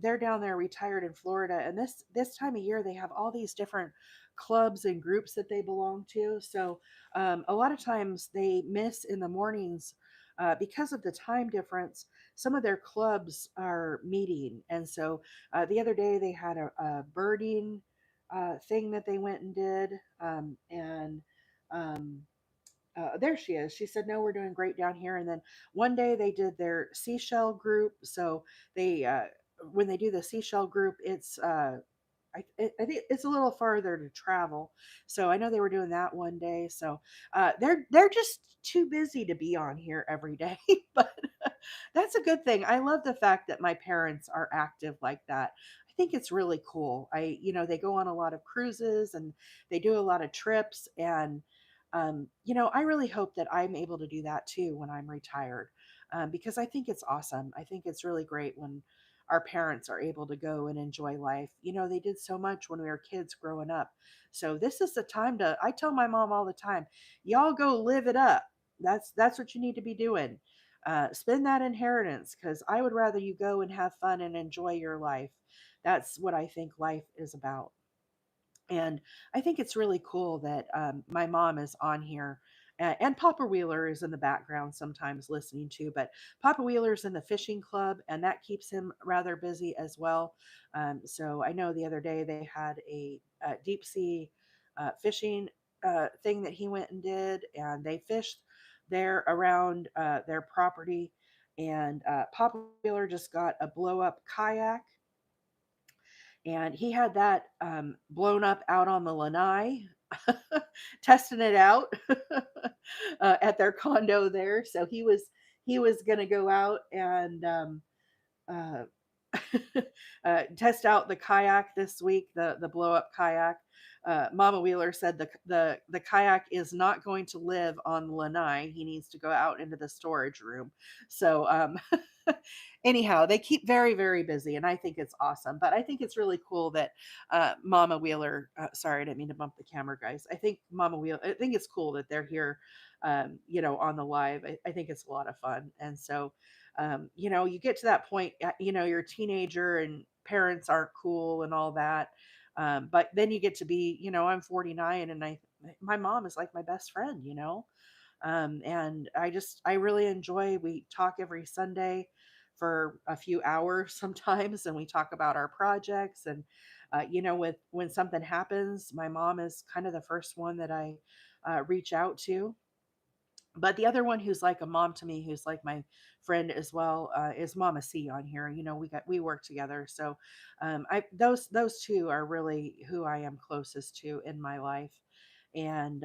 They're down there retired in Florida, and this time of year they have all these different clubs and groups that they belong to. So a lot of times they miss in the mornings because of the time difference. Some of their clubs are meeting, and so the other day they had a birding thing that they went and did, and um, there she is. She said, "No, we're doing great down here." And then one day they did their seashell group. So they, when they do the seashell group, I think it's a little farther to travel. So I know they were doing that one day. So they're just too busy to be on here every day. But that's a good thing. I love the fact that my parents are active like that. I think it's really cool. They go on a lot of cruises and they do a lot of trips. And I really hope that I'm able to do that too when I'm retired, because I think it's awesome. I think it's really great when our parents are able to go and enjoy life. They did so much when we were kids growing up. So this is the time to, I tell my mom all the time, y'all go live it up. That's what you need to be doing. Spend that inheritance, because I would rather you go and have fun and enjoy your life. That's what I think life is about. And I think it's really cool that my mom is on here. And Papa Wheeler is in the background sometimes listening to, but Papa Wheeler's in the fishing club, and that keeps him rather busy as well. So I know the other day they had a deep sea fishing thing that he went and did, and they fished there around their property. And Papa Wheeler just got a blow up kayak, and he had that blown up out on the lanai, testing it out at their condo there. So he was going to go out and uh, test out the kayak this week, the blow up kayak. Mama Wheeler said the kayak is not going to live on the lanai. He needs to go out into the storage room. So anyhow, they keep very very busy, and I think it's awesome. But I think it's really cool that Mama Wheeler. Sorry, I didn't mean to bump the camera, guys. I think Mama Wheeler. I think it's cool that they're here. On the live. I think it's a lot of fun, and so you get to that point, you're a teenager and parents aren't cool and all that. But then you get to be, I'm 49 and my mom is like my best friend, and I really enjoy, we talk every Sunday for a few hours sometimes, and we talk about our projects. And, when something happens, my mom is kind of the first one that I reach out to. But the other one who's like a mom to me, who's like my friend as well, is Mama C on here. We work together, so I those two are really who I am closest to in my life. And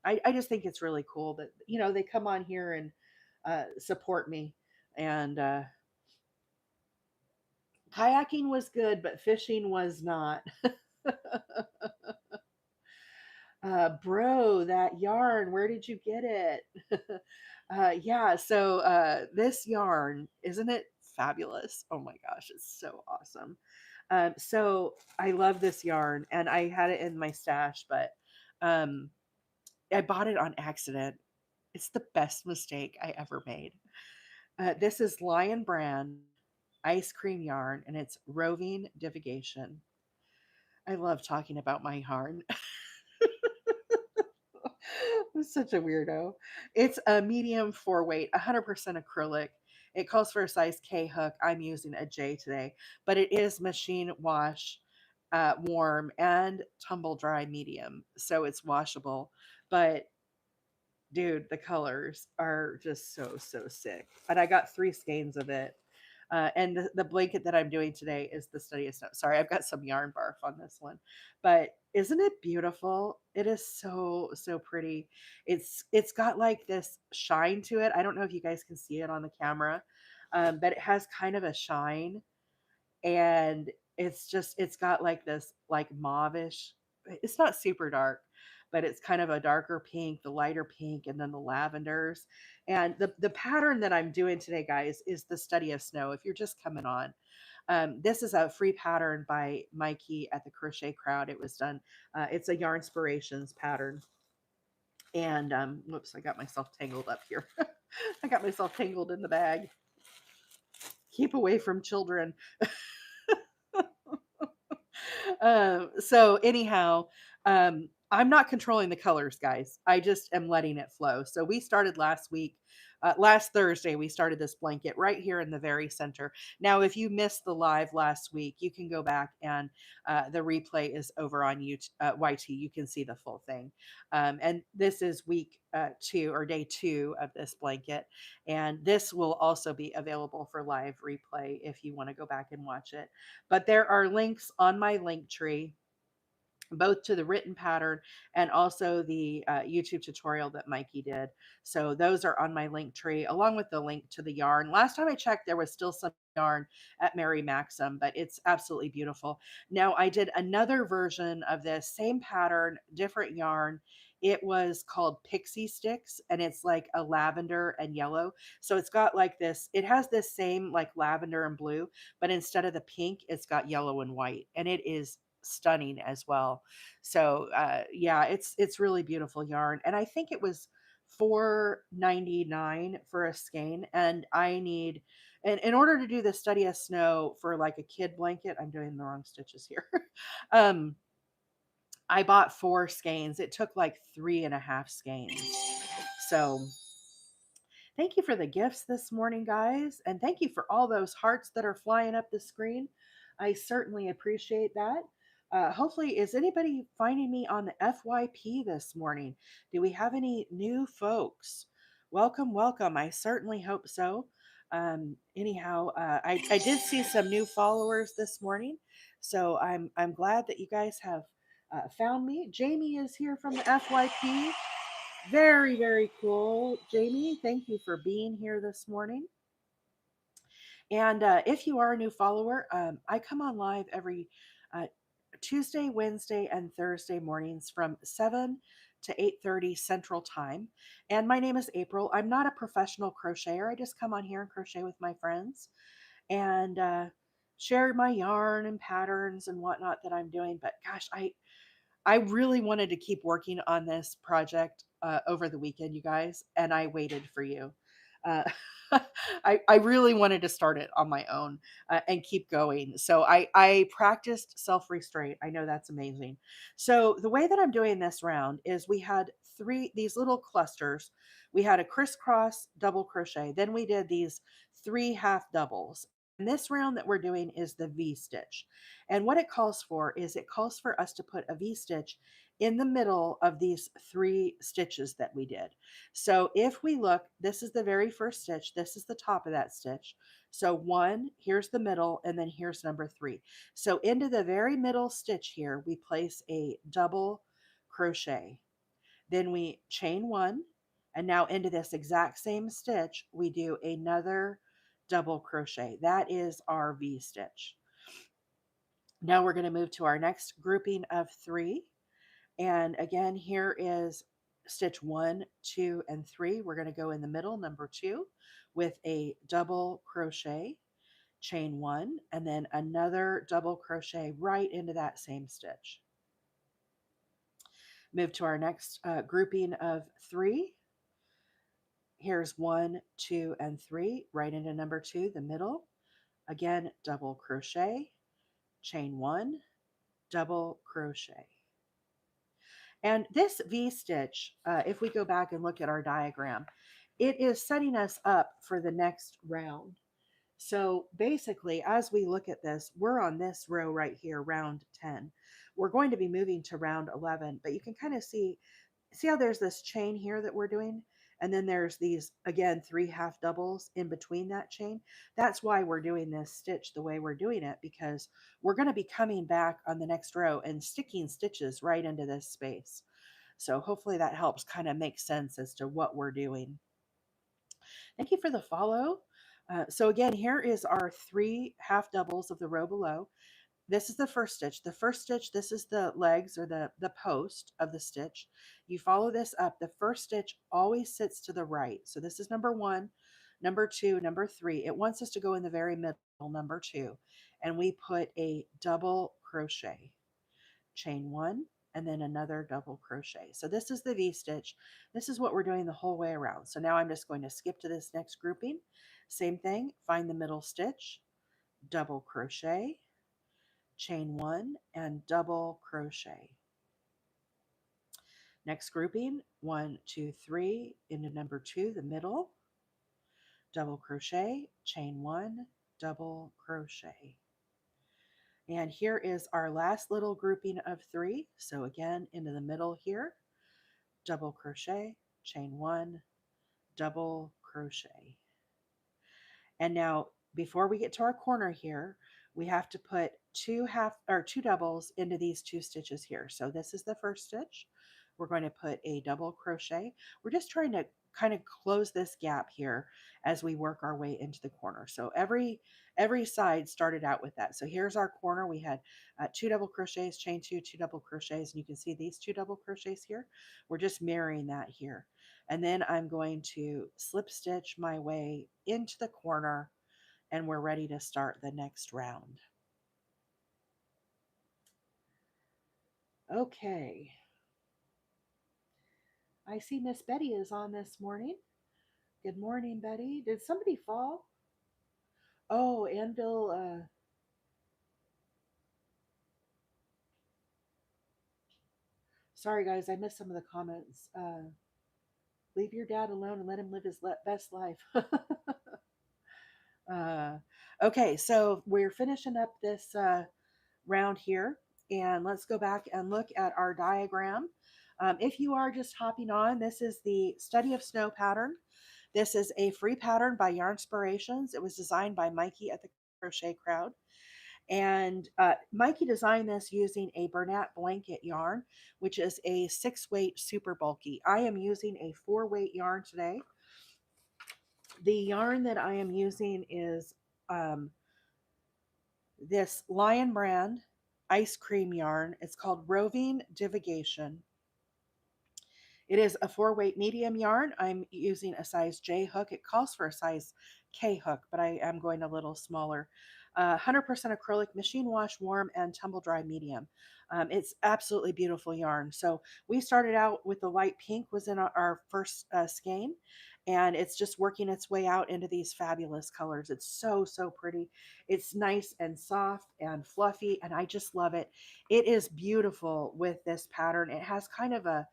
I just think it's really cool that they come on here and support me. And kayaking was good, but fishing was not. Bro, that yarn, where did you get it? Yeah, so this yarn, isn't it fabulous? Oh my gosh, it's so awesome. So I love this yarn, and I had it in my stash, but um, I bought it on accident. It's the best mistake I ever made. This is Lion Brand ice cream yarn, and it's Roving Divagation. I love talking about my yarn. I'm such a weirdo. It's a medium four weight, 100% acrylic. It calls for a size K hook. I'm using a J today, but it is machine wash, warm, and tumble dry medium. So it's washable. But dude, the colors are just so, so sick. And I got 3 skeins of it. And the blanket that I'm doing today is the Study of Snow. Sorry, I've got some yarn barf on this one, but isn't it beautiful? It is so so pretty. It's got like this shine to it. I don't know if you guys can see it on the camera, but it has kind of a shine, and it's got like this like mauvish. It's not super dark, but it's kind of a darker pink, the lighter pink, and then the lavenders. And the pattern that I'm doing today, guys, is the Study of Snow. If you're just coming on, this is a free pattern by Mikey at the Crochet Crowd. It was done. It's a Yarn Inspirations pattern. And whoops, I got myself tangled up here. I got myself tangled in the bag. Keep away from children. So anyhow, I'm not controlling the colors, guys. I just am letting it flow. So we started last week. Last Thursday, we started this blanket right here in the very center. Now, if you missed the live last week, you can go back, and the replay is over on YouTube, YT. You can see the full thing. And this is week 2 or day 2 of this blanket. And this will also be available for live replay if you want to go back and watch it. But there are links on my link tree, both to the written pattern and also the YouTube tutorial that Mikey did. So those are on my link tree, along with the link to the yarn. Last time I checked, there was still some yarn at Mary Maxim, but it's absolutely beautiful. Now, I did another version of this same pattern, different yarn. It was called Pixie Sticks, and it's like a lavender and yellow. So it's got like this, it has this same like lavender and blue, but instead of the pink, it's got yellow and white, and it is stunning as well. So yeah, it's really beautiful yarn, and I think it was 4.99 for a skein. And I need, and in order to do the Study of Snow for like a kid blanket, I'm doing the wrong stitches here. um I bought 4 skeins. It took like 3.5 skeins. So thank you for the gifts this morning, guys. And thank you for all those hearts that are flying up the screen. I certainly appreciate that. Hopefully, is anybody finding me on the FYP this morning? Do we have any new folks? Welcome, welcome. I certainly hope so. Anyhow, I did see some new followers this morning, so I'm glad that you guys have found me. Jamie is here from the FYP. Very, very cool. Jamie, thank you for being here this morning. And if you are a new follower, I come on live every uh, Tuesday, Wednesday, and Thursday mornings from 7 to 8:30 Central Time. And my name is April. I'm not a professional crocheter. I just come on here and crochet with my friends and share my yarn and patterns and whatnot that I'm doing. But gosh, I really wanted to keep working on this project over the weekend, you guys, and I waited for you. Uh, I really wanted to start it on my own and keep going. So I practiced self restraint. I know that's amazing. So the way that I'm doing this round is we had these little clusters. We had a crisscross double crochet. Then we did these three half doubles. And this round that we're doing is the V stitch. And what it calls for is it calls for us to put a V stitch in the middle of these three stitches that we did. So if we look, this is the very first stitch. This is the top of that stitch. So one, here's the middle, and then here's number three. So into the very middle stitch here, we place a double crochet. Then we chain one, and now into this exact same stitch, we do another double crochet. That is our V stitch. Now we're going to move to our next grouping of three. And again, here is stitch 1, 2, and 3. We're going to go in the middle, number 2, with a double crochet, chain 1, and then another double crochet right into that same stitch. Move to our next grouping of 3. Here's 1, 2, and 3, right into number 2, the middle. Again, double crochet, chain 1, double crochet. And this V stitch, if we go back and look at our diagram, it is setting us up for the next round. So basically, as we look at this, we're on this row right here, round 10. We're going to be moving to round 11, but you can kind of see how there's this chain here that we're doing, and then there's these, again, three half doubles in between that chain. That's why we're doing this stitch the way we're doing it, because we're going to be coming back on the next row and sticking stitches right into this space. So hopefully that helps kind of make sense as to what we're doing. Thank you for the follow. So again, here is our three half doubles of the row below. This is the first stitch. The first stitch, this is the legs or the post of the stitch. You follow this up. The first stitch always sits to the right. So this is number 1, number 2, number 3. It wants us to go in the very middle, number 2. And we put a double crochet, chain 1, and then another double crochet. So this is the V stitch. This is what we're doing the whole way around. So now I'm just going to skip to this next grouping. Same thing, find the middle stitch, double crochet, chain 1, and double crochet. Next grouping, 1, 2, 3, into number 2, the middle, double crochet, chain 1, double crochet. And here is our last little grouping of 3. So again, into the middle here, double crochet, chain 1, double crochet. And now before we get to our corner here, we have to put two doubles into these 2 stitches here. So this is the first stitch. We're going to put a double crochet. We're just trying to kind of close this gap here as we work our way into the corner. So every side started out with that. So here's our corner. We had 2 double crochets, chain 2, 2 double crochets, and you can see these 2 double crochets here. We're just mirroring that here. And then I'm going to slip stitch my way into the corner, and we're ready to start the next round. Okay. I see Miss Betty is on this morning. Good morning, Betty. Did somebody fall? Oh, Anvil. Sorry, guys, I missed some of the comments. Leave your dad alone and let him live his best life. Okay, so we're finishing up this round here, and let's go back and look at our diagram. If you are just hopping on, this is the study of snow pattern. This is a free pattern by Yarnspirations. It was designed by Mikey at the Crochet Crowd. And Mikey designed this using a Bernat blanket yarn, which is a 6 weight super bulky. I am using a 4 weight yarn today. The yarn that I am using is um, this Lion Brand ice cream yarn. It's called Roving Divagation. It is a 4 weight medium yarn. I'm using a size J hook. It calls for a size K hook, but I am going a little smaller. 100% acrylic, machine wash, warm, and tumble dry medium. It's absolutely beautiful yarn. So we started out with the light pink was in our first skein, and it's just working its way out into these fabulous colors. It's so, so pretty. It's nice and soft and fluffy, and I just love it. It is beautiful with this pattern. It has kind of a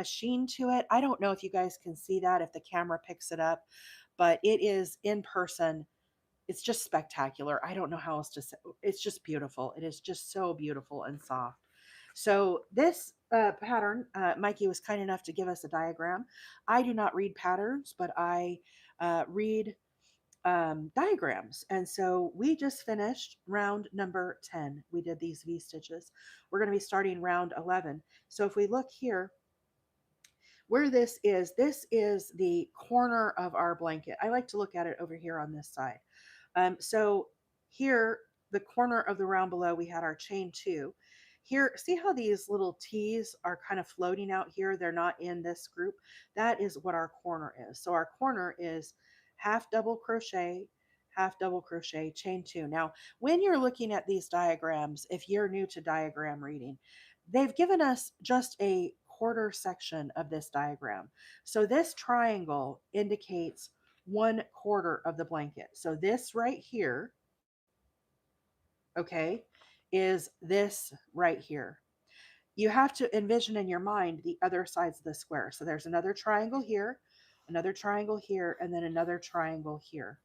sheen to it. I don't know if you guys can see that if the camera picks it up, but it is in person. It's just spectacular. I don't know how else to say. It's just beautiful. It is just so beautiful and soft. So this pattern, Mikey was kind enough to give us a diagram. I do not read patterns, but I read diagrams. And so we just finished round number 10. We did these V stitches. We're going to be starting round 11. So if we look here, where this is the corner of our blanket. I like to look at it over here on this side. So here, the corner of the round below, we had our chain two. Here, see how these little T's are kind of floating out here? They're not in this group. That is what our corner is. So our corner is half double crochet, chain two. Now, when you're looking at these diagrams, if you're new to diagram reading, they've given us just a quarter section of this diagram. So this triangle indicates 1/4 of the blanket. So this right here, okay, is this right here. You have to envision in your mind the other sides of the square. So there's another triangle here, and then another triangle here.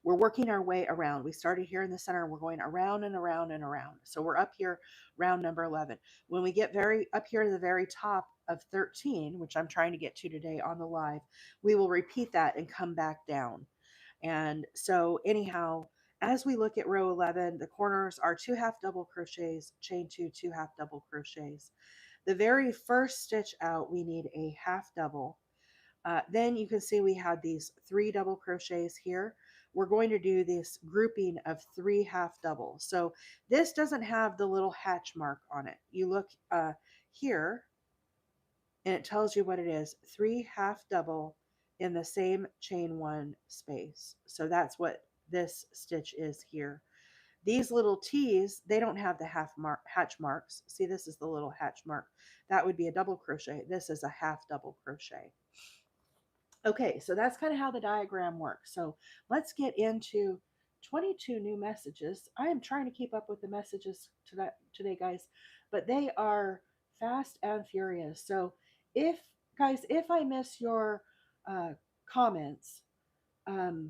We're working our way around. We started here in the center and we're going around and around and around. So we're up here, round number 11. When we get very up here to the very top of 13, which I'm trying to get to today on the live, we will repeat that and come back down. And so anyhow, as we look at row 11, the corners are 2 half double crochets, chain 2, 2 half double crochets. The very first stitch out, we need a half double. Then you can see we had these 3 double crochets here. We're going to do this grouping of 3 half doubles. So this doesn't have the little hatch mark on it. You look here and it tells you what it is, 3 half double in the same chain 1 space. So that's what this stitch is here. These little T's, they don't have the hatch marks. See, this is the little hatch mark. That would be a double crochet. This is a half double crochet. Okay, so that's kind of how the diagram works. So let's get into 22 new messages. I am trying to keep up with the messages today, guys, but they are fast and furious. So if, guys, if I miss your comments, um,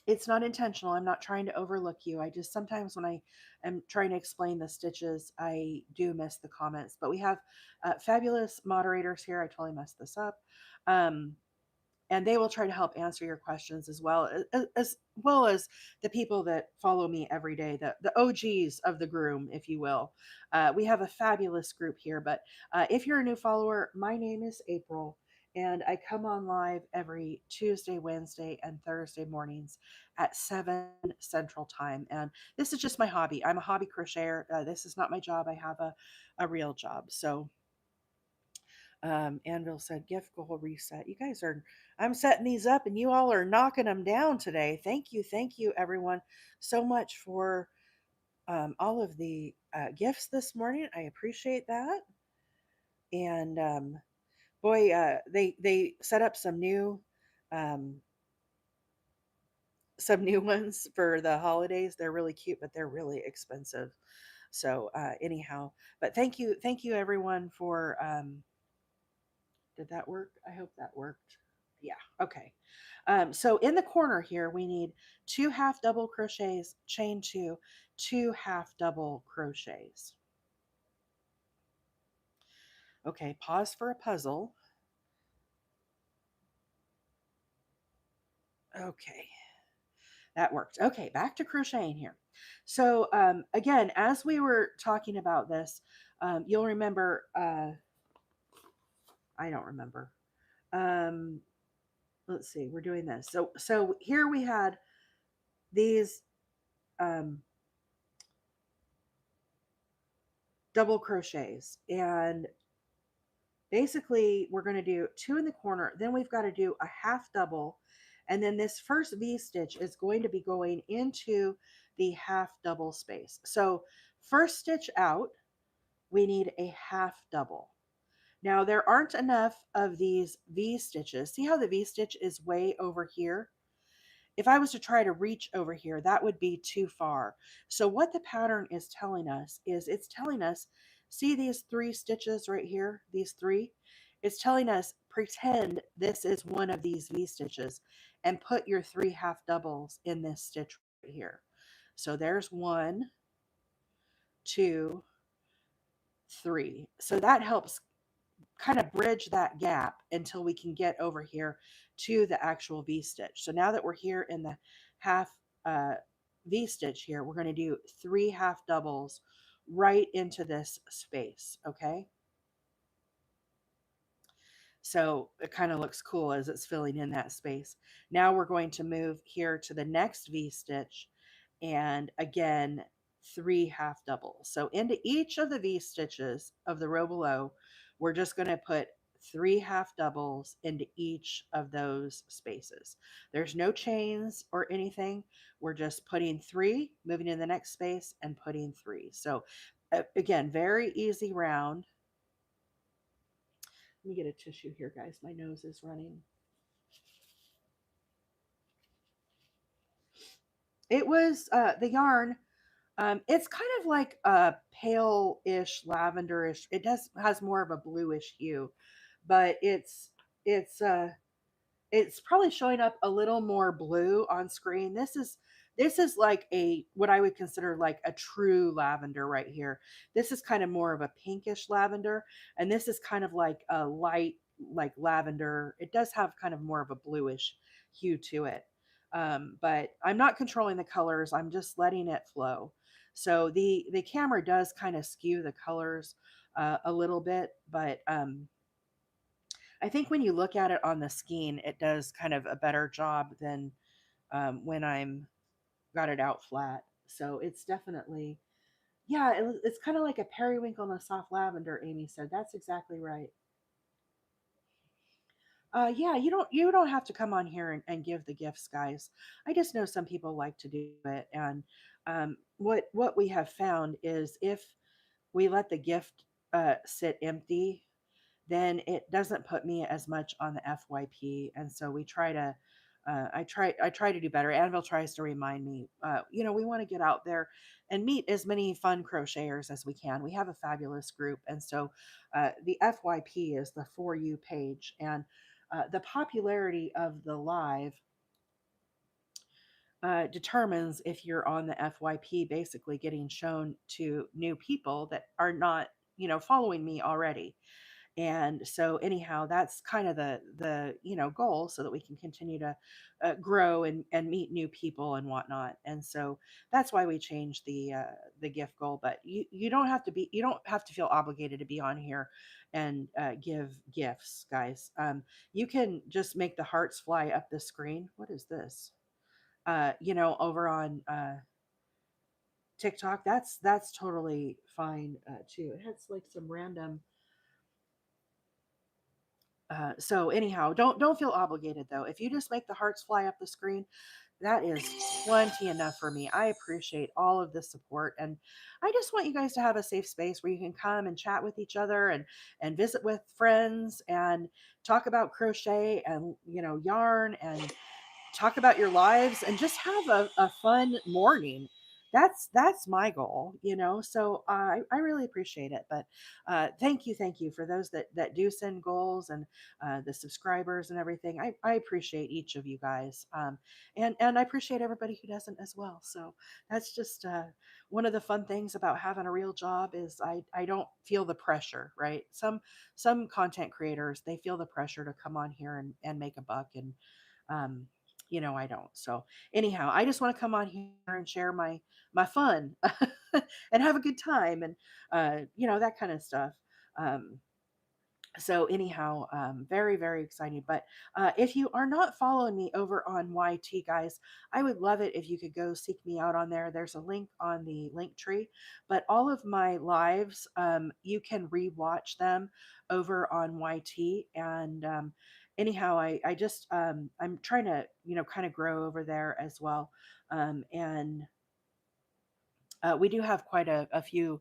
it's not intentional. I'm not trying to overlook you. I just sometimes when I am trying to explain the stitches, I do miss the comments. But we have fabulous moderators here. I totally messed this up. Um, and they will try to help answer your questions as well as the people that follow me every day, the OGs of the groom, if you will. We have a fabulous group here, but if you're a new follower, my name is April, and I come on live every Tuesday, Wednesday, and Thursday mornings at 7 Central Time. And this is just my hobby. I'm a hobby crocheter. This is not my job. I have a real job. So Anvil said, gift goal reset. You guys are, I'm setting these up and you all are knocking them down today. Thank you, everyone, so much for all of the gifts this morning. I appreciate that. And boy, they set up um, some new ones for the holidays. They're really cute, but they're really expensive. So anyhow, but thank you everyone for did that work? I hope that worked. Yeah, okay. So in the corner here, we need 2 half double crochets, chain 2, 2 half double crochets. Okay, pause for a puzzle. Okay, that worked. Okay, back to crocheting here. So again, as we were talking about this, you'll remember, I don't remember. Um, let's see, we're doing this. So here we had these um, double crochets, and basically we're going to do two in the corner, then we've got to do a half double, and then this first V stitch is going to be going into the half double space. So first stitch out, we need a half double. Now there aren't enough of these V stitches. See how the V stitch is way over here? If I was to try to reach over here, that would be too far. So what the pattern is telling us is it's telling us, see these three stitches right here, these three? It's telling us pretend this is one of these V stitches and put your three half doubles in this stitch right here. So there's one, two, three. So that helps kind of bridge that gap until we can get over here to the actual V stitch. So now that we're here in the half uh, V stitch here, we're going to do three half doubles right into this space. Okay. So it kind of looks cool as it's filling in that space. Now we're going to move here to the next V stitch, and again, three half doubles. So into each of the V stitches of the row below, we're just going to put three half doubles into each of those spaces. There's no chains or anything. We're just putting three, moving in the next space and putting three. So again, very easy round. Let me get a tissue here, guys. My nose is running. It was the yarn. It's kind of like a pale-ish, lavenderish. It does has more of a bluish hue, but it's it's probably showing up a little more blue on screen. This is like a what I would consider like a true lavender right here. This is kind of more of a pinkish lavender, and this is kind of like a light like lavender. It does have kind of more of a bluish hue to it. But I'm not controlling the colors. I'm just letting it flow. So the camera does kind of skew the colors a little bit, but I think when you look at it on the skein, it does kind of a better job than when I'm got it out flat. So it's definitely, yeah, it's kind of like a periwinkle and a soft lavender. Amy said that's exactly right. Yeah, you don't have to come on here and give the gifts, guys. I just know some people like to do it, and what we have found is if we let the gift sit empty, then it doesn't put me as much on the FYP. And so we try to, I try to do better. Anvil tries to remind me, we want to get out there and meet as many fun crocheters as we can. We have a fabulous group. And so the FYP is the For You page. And the popularity of the live determines if you're on the FYP, basically getting shown to new people that are not, following me already. And so anyhow, that's kind of the goal, so that we can continue to grow and meet new people and whatnot. And so that's why we changed the gift goal. But you don't have to feel obligated to be on here and give gifts, guys. You can just make the hearts fly up the screen. What is this? Over on TikTok, that's totally fine too. It has like some random. So anyhow, don't feel obligated though. If you just make the hearts fly up the screen, that is plenty enough for me. I appreciate all of the support, and I just want you guys to have a safe space where you can come and chat with each other and visit with friends and talk about crochet and yarn and talk about your lives and just have a fun morning. That's my goal, so I really appreciate it. But thank you for those that do send goals, and the subscribers and everything. I appreciate each of you guys, and I appreciate everybody who doesn't as well. So that's just one of the fun things about having a real job is I don't feel the pressure, right? Some content creators, they feel the pressure to come on here and make a buck, and um, I don't. So anyhow, I just want to come on here and share my fun and have a good time, and that kind of stuff. Um, so anyhow, very very exciting. But if you are not following me over on YT, guys, I would love it if you could go seek me out on there. There's a link on the link tree, but all of my lives, you can rewatch them over on YT. And anyhow, I just I'm trying to kind of grow over there as well. And we do have quite a few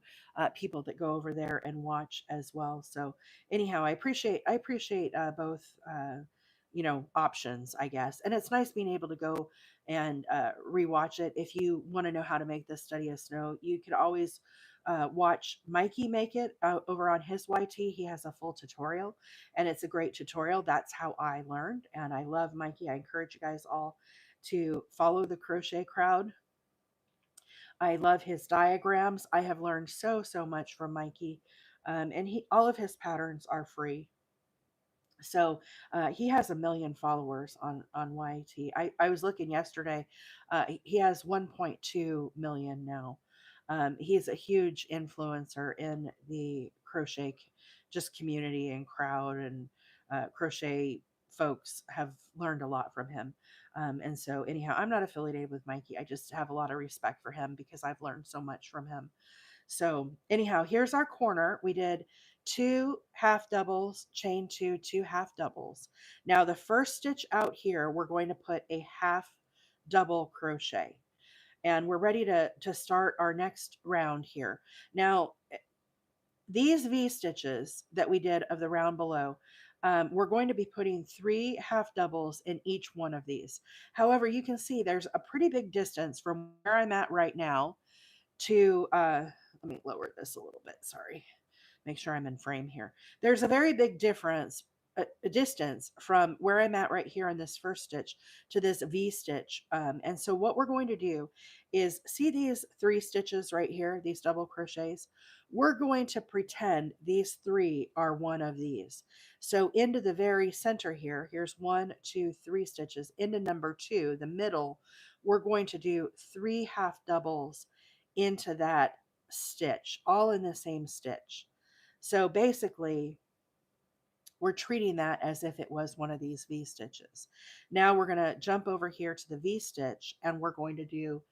people that go over there and watch as well. So anyhow, I appreciate both options, I guess, and it's nice being able to go and rewatch it. If you want to know how to make this study of snow, you could always watch Mikey make it over on his YT. He has a full tutorial, and it's a great tutorial. That's how I learned, and I love Mikey. I encourage you guys all to follow the crochet crowd. I love his diagrams. I have learned so much from Mikey, and he all of his patterns are free. So he has a million followers on YT. I was looking yesterday. He has 1.2 million now. He's a huge influencer in the crochet just community and crowd, and crochet folks have learned a lot from him. And so anyhow, I'm not affiliated with Mikey. I just have a lot of respect for him because I've learned so much from him. So anyhow, here's our corner. We did two half doubles, chain two half doubles. Now the first stitch out here, we're going to put a half double crochet, and we're ready to start our next round here. Now these V stitches that we did of the round below, we're going to be putting three half doubles in each one of these. However, you can see there's a pretty big distance from where I'm at right now to let me lower this a little bit, sorry, make sure I'm in frame here. There's a very big difference, a distance from where I'm at right here in this first stitch to this V stitch. And so what we're going to do is, see these three stitches right here, these double crochets? We're going to pretend these three are one of these. So into the very center here, here's 1, 2, 3 stitches. Into number 2, the middle, we're going to do three half doubles into that stitch, all in the same stitch. So basically, we're treating that as if it was one of these V stitches. Now we're going to jump over here to the V stitch, and we're going to do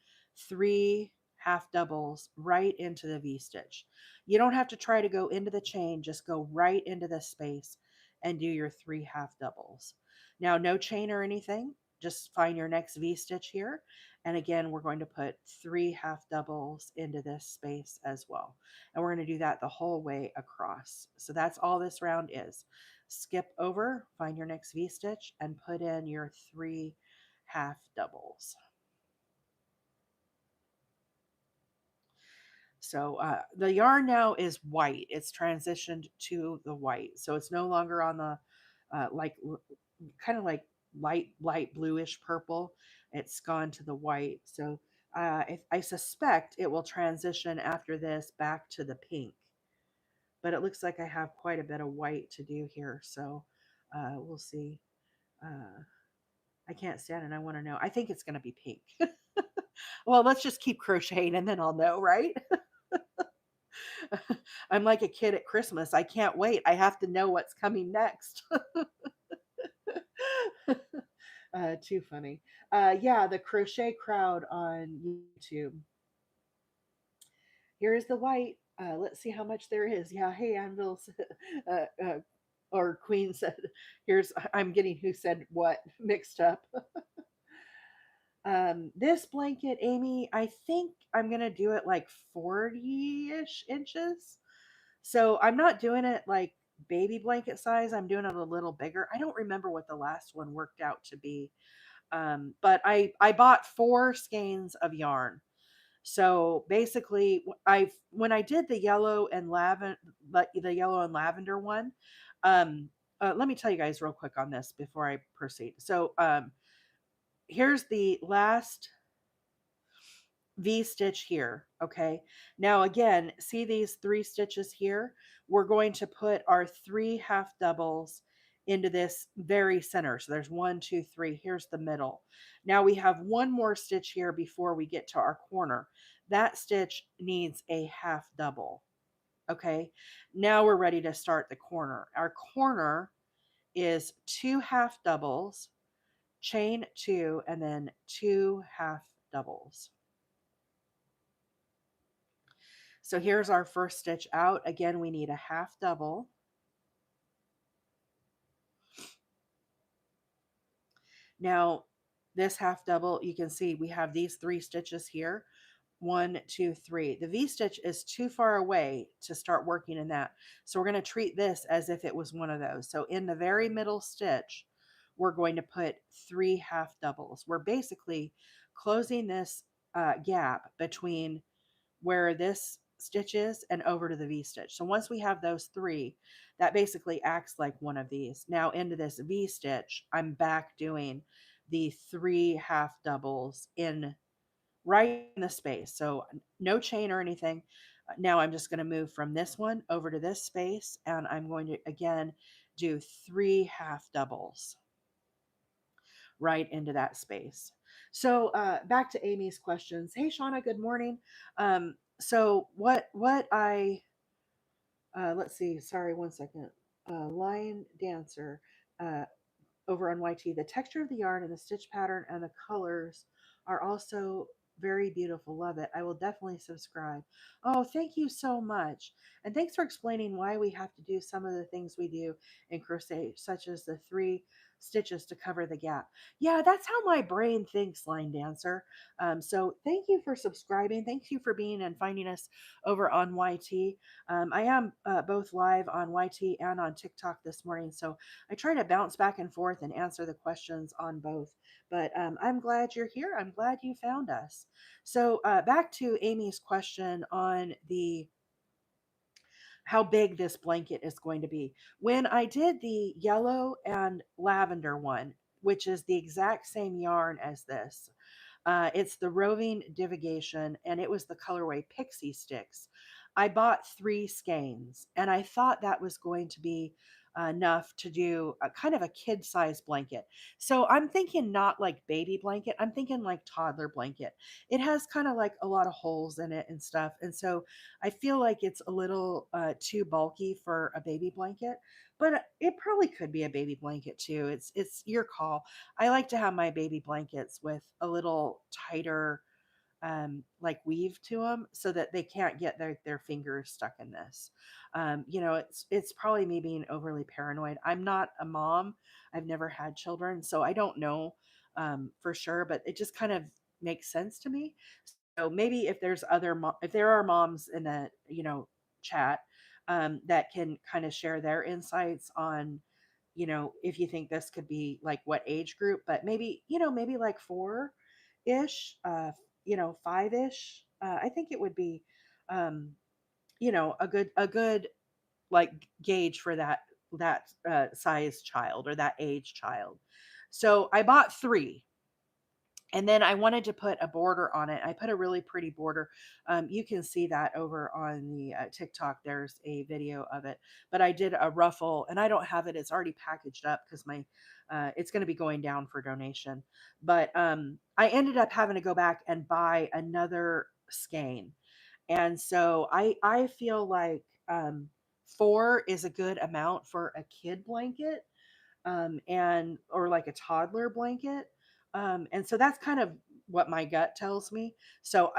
three half doubles right into the V stitch. You don't have to try to go into the chain, just go right into the space and do your three half doubles. Now, no chain or anything, just find your next V stitch here. And again, we're going to put three half doubles into this space as well. And we're going to do that the whole way across. So that's all this round is. Skip over, find your next V stitch, and put in your three half doubles. So the yarn now is white. It's transitioned to the white. So it's no longer on the kind of like light bluish purple. It's gone to the white. So I suspect it will transition after this back to the pink. But it looks like I have quite a bit of white to do here. So we'll see. I can't stand it. I want to know. I think it's going to be pink. Well, let's just keep crocheting and then I'll know, right? I'm like a kid at Christmas. I can't wait. I have to know what's coming next. Too funny. Yeah, the crochet crowd on YouTube. Here is the white. Let's see how much there is. Yeah, hey, Anvil, or Queen said, here's, I'm getting who said what mixed up. This blanket, Amy, I think I'm going to do it like 40-ish inches. So I'm not doing it like baby blanket size. I'm doing it a little bigger. I don't remember what the last one worked out to be. But I bought 4 skeins of yarn. So basically, when I did the yellow and lavender one, let me tell you guys real quick on this before I proceed. So here's the last V stitch here. Okay. Now again, see these 3 stitches here? We're going to put our 3 half doubles into this very center. So there's 1, 2, 3. Here's the middle. Now we have one more stitch here before we get to our corner. That stitch needs a half double. Okay, now we're ready to start the corner. Our corner is 2 half doubles, chain 2, and then 2 half doubles. So here's our first stitch out. Again, we need a half double. Now, this half double, you can see we have these 3 stitches here. 1, 2, 3. The V-stitch is too far away to start working in that. So we're going to treat this as if it was one of those. So in the very middle stitch, we're going to put 3 half doubles. We're basically closing this gap between where this stitch is and over to the V-stitch. So once we have those 3, that basically acts like one of these. Now into this V-stitch, I'm back doing the 3 half doubles in right in the space. So no chain or anything. Now I'm just going to move from this one over to this space, and I'm going to again do 3 half doubles right into that space. So back to Amy's questions. Hey Shauna, good morning. So what I let's see. Sorry, one second. Lion dancer. Uh, over on YT. The texture of the yarn and the stitch pattern and the colors are also very beautiful. Love it. I will definitely subscribe. Oh, thank you so much. And thanks for explaining why we have to do some of the things we do in crochet, such as the 3 stitches to cover the gap. Yeah, that's how my brain thinks, Line Dancer. So thank you for subscribing. Thank you for being and finding us over on YT. I am both live on YT and on TikTok this morning. So I try to bounce back and forth and answer the questions on both. But I'm glad you're here. I'm glad you found us. So back to Amy's question on the how big this blanket is going to be. When I did the yellow and lavender one, which is the exact same yarn as this, it's the Roving Divagation, and it was the colorway Pixie Sticks. I bought 3 skeins, and I thought that was going to be enough to do a kind of a kid-size blanket. So I'm thinking not like baby blanket. I'm thinking like toddler blanket. It has kind of like a lot of holes in it and stuff, and so I feel like it's a little too bulky for a baby blanket. But it probably could be a baby blanket too. It's your call. I like to have my baby blankets with a little tighter like weave to them so that they can't get their fingers stuck in this. It's probably me being overly paranoid. I'm not a mom. I've never had children, so I don't know for sure, but it just kind of makes sense to me. So maybe if there's if there are moms in the chat that can kind of share their insights on if you think this could be like what age group, but maybe, maybe like 4-ish, 5-ish. I think it would be, a good like gauge for that size child or that age child. So I bought 3, and then I wanted to put a border on it. I put a really pretty border. You can see that over on the TikTok. There's a video of it. But I did a ruffle, and I don't have it. It's already packaged up because it's going to be going down for donation. But I ended up having to go back and buy another skein, and so I feel like 4 is a good amount for a kid blanket, and or like a toddler blanket. And so that's kind of what my gut tells me. So,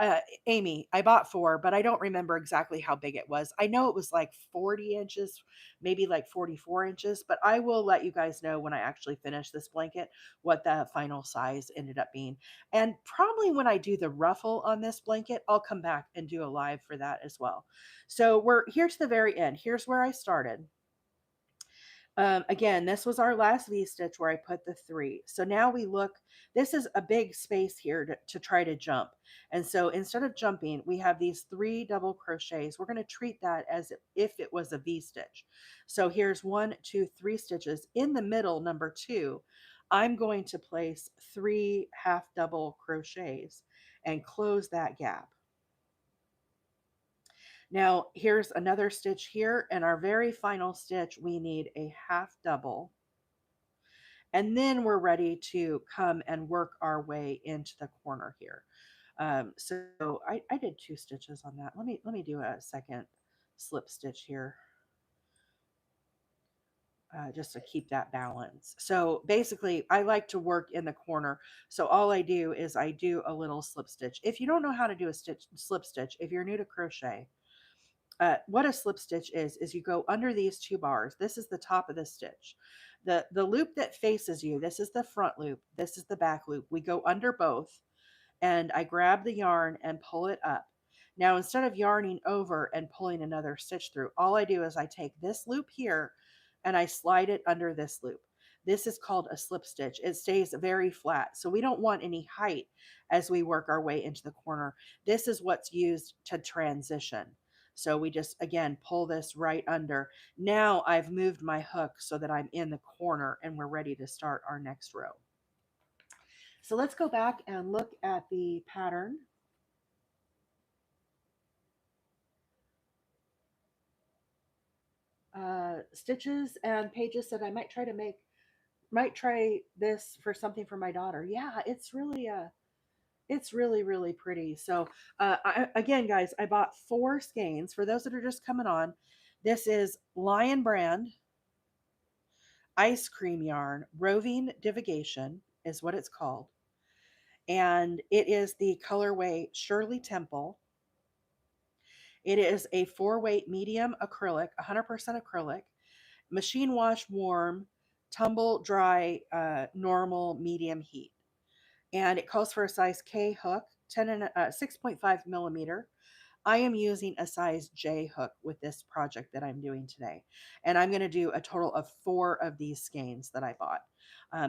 Amy, I bought 4, but I don't remember exactly how big it was. I know it was like 40 inches, maybe like 44 inches, but I will let you guys know when I actually finish this blanket what the final size ended up being. And probably when I do the ruffle on this blanket, I'll come back and do a live for that as well. So we're here to the very end. Here's where I started. Again, this was our last V-stitch where I put the 3. So now we look, this is a big space here to try to jump. And so instead of jumping, we have these 3 double crochets. We're going to treat that as if it was a V-stitch. So here's 1, 2, 3 stitches. In the middle, number 2, I'm going to place 3 half double crochets and close that gap. Now here's another stitch here, and our very final stitch, we need a half double. And then we're ready to come and work our way into the corner here. So I did 2 stitches on that. Let me do a second slip stitch here, just to keep that balance. So basically, I like to work in the corner. So all I do is I do a little slip stitch. If you don't know how to do a slip stitch, if you're new to crochet, what a slip stitch is you go under these 2 bars. This is the top of the stitch. The loop that faces you, this is the front loop, this is the back loop. We go under both, and I grab the yarn and pull it up. Now, instead of yarning over and pulling another stitch through, all I do is I take this loop here and I slide it under this loop. This is called a slip stitch. It stays very flat. So we don't want any height as we work our way into the corner. This is what's used to transition. So we just, again, pull this right under. Now I've moved my hook so that I'm in the corner and we're ready to start our next row. So let's go back and look at the pattern. Stitches and Pages said I might try this for something for my daughter. Yeah, it's really pretty. So again, guys, I bought 4 skeins. For those that are just coming on, this is Lion Brand ice cream yarn. Roving Divagation is what it's called, and it is the colorway Shirley Temple. It is a 4-weight medium acrylic, 100% acrylic, machine wash warm, tumble dry, normal, medium heat. And it calls for a size K hook, 6.5 millimeter. I am using a size J hook with this project that I'm doing today. And I'm going to do a total of 4 of these skeins that I bought.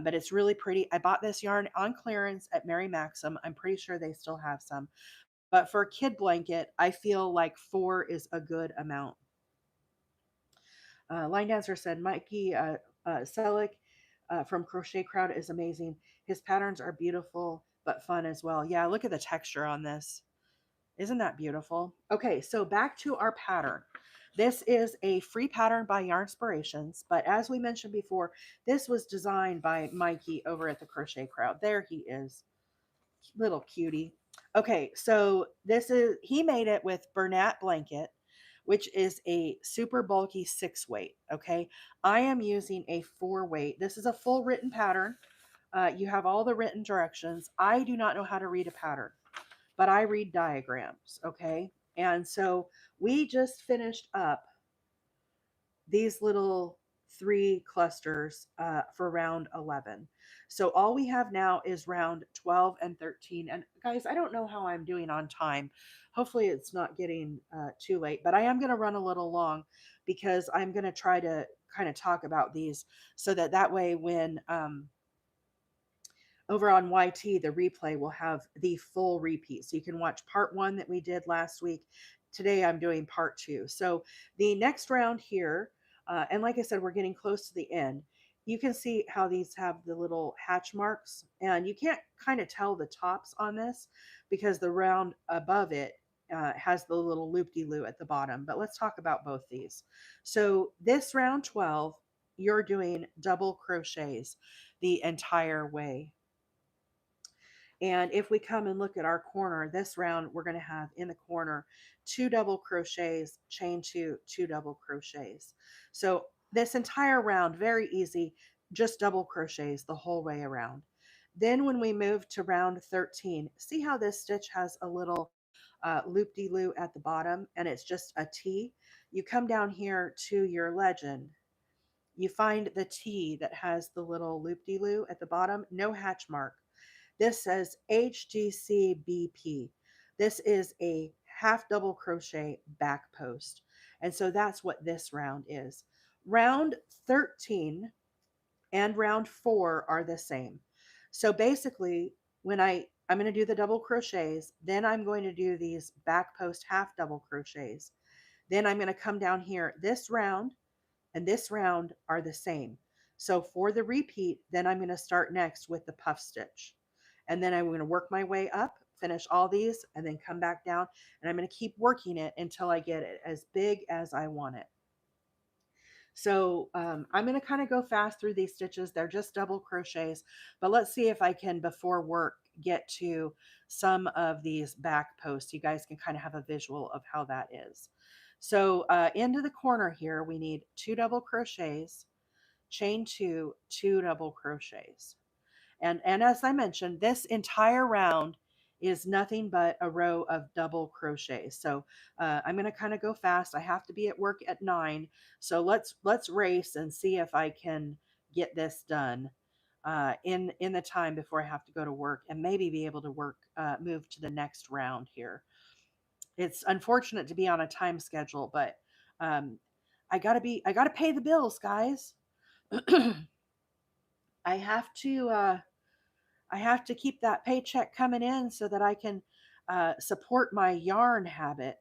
But it's really pretty. I bought this yarn on clearance at Mary Maxim. I'm pretty sure they still have some. But for a kid blanket, I feel like 4 is a good amount. Line Dancer said, Mikey Selick from Crochet Crowd is amazing. His patterns are beautiful, but fun as well. Yeah, look at the texture on this. Isn't that beautiful? Okay, so back to our pattern. This is a free pattern by Yarnspirations, but as we mentioned before, this was designed by Mikey over at the Crochet Crowd. There he is, little cutie. Okay, so he made it with Bernat blanket, which is a super bulky 6-weight. Okay, I am using a 4-weight. This is a full written pattern. You have all the written directions. I do not know how to read a pattern, but I read diagrams. Okay, and so we just finished up these little 3 clusters for round 11. So all we have now is round 12 and 13. And guys, I don't know how I'm doing on time. Hopefully it's not getting too late, but I am going to run a little long because I'm going to try to kind of talk about these so that way when over on YT, the replay will have the full repeat. So you can watch part 1 that we did last week. Today I'm doing part 2. So the next round here, and like I said, we're getting close to the end. You can see how these have the little hatch marks, and you can't kind of tell the tops on this because the round above it has the little loop-de-loo at the bottom. But let's talk about both these. So this round 12, you're doing double crochets the entire way. And if we come and look at our corner, this round, we're going to have in the corner 2 double crochets, chain 2, 2 double crochets. So this entire round, very easy, just double crochets the whole way around. Then when we move to round 13, see how this stitch has a little loop-de-loo at the bottom, and it's just a T? You come down here to your legend. You find the T that has the little loop-de-loo at the bottom, no hatch mark. This says HGCBP. This is a half double crochet back post. And so that's what this round is. Round 13 and round 4 are the same. So basically, when I'm going to do the double crochets, then I'm going to do these back post half double crochets. Then I'm going to come down here. This round and this round are the same. So for the repeat, then I'm going to start next with the puff stitch. And then I'm going to work my way up, finish all these, and then come back down. And I'm going to keep working it until I get it as big as I want it. So I'm going to kind of go fast through these stitches. They're just double crochets, but let's see if I can, before work, get to some of these back posts. You guys can kind of have a visual of how that is. So into the corner here, we need 2 double crochets, chain 2, 2 double crochets. And as I mentioned, this entire round is nothing but a row of double crochets. So I'm going to kind of go fast. I have to be at work at 9. So let's race and see if I can get this done in the time before I have to go to work, and maybe be able to move to the next round here. It's unfortunate to be on a time schedule, but um, I gotta pay the bills, guys. I have to I have to keep that paycheck coming in so that I can support my yarn habit.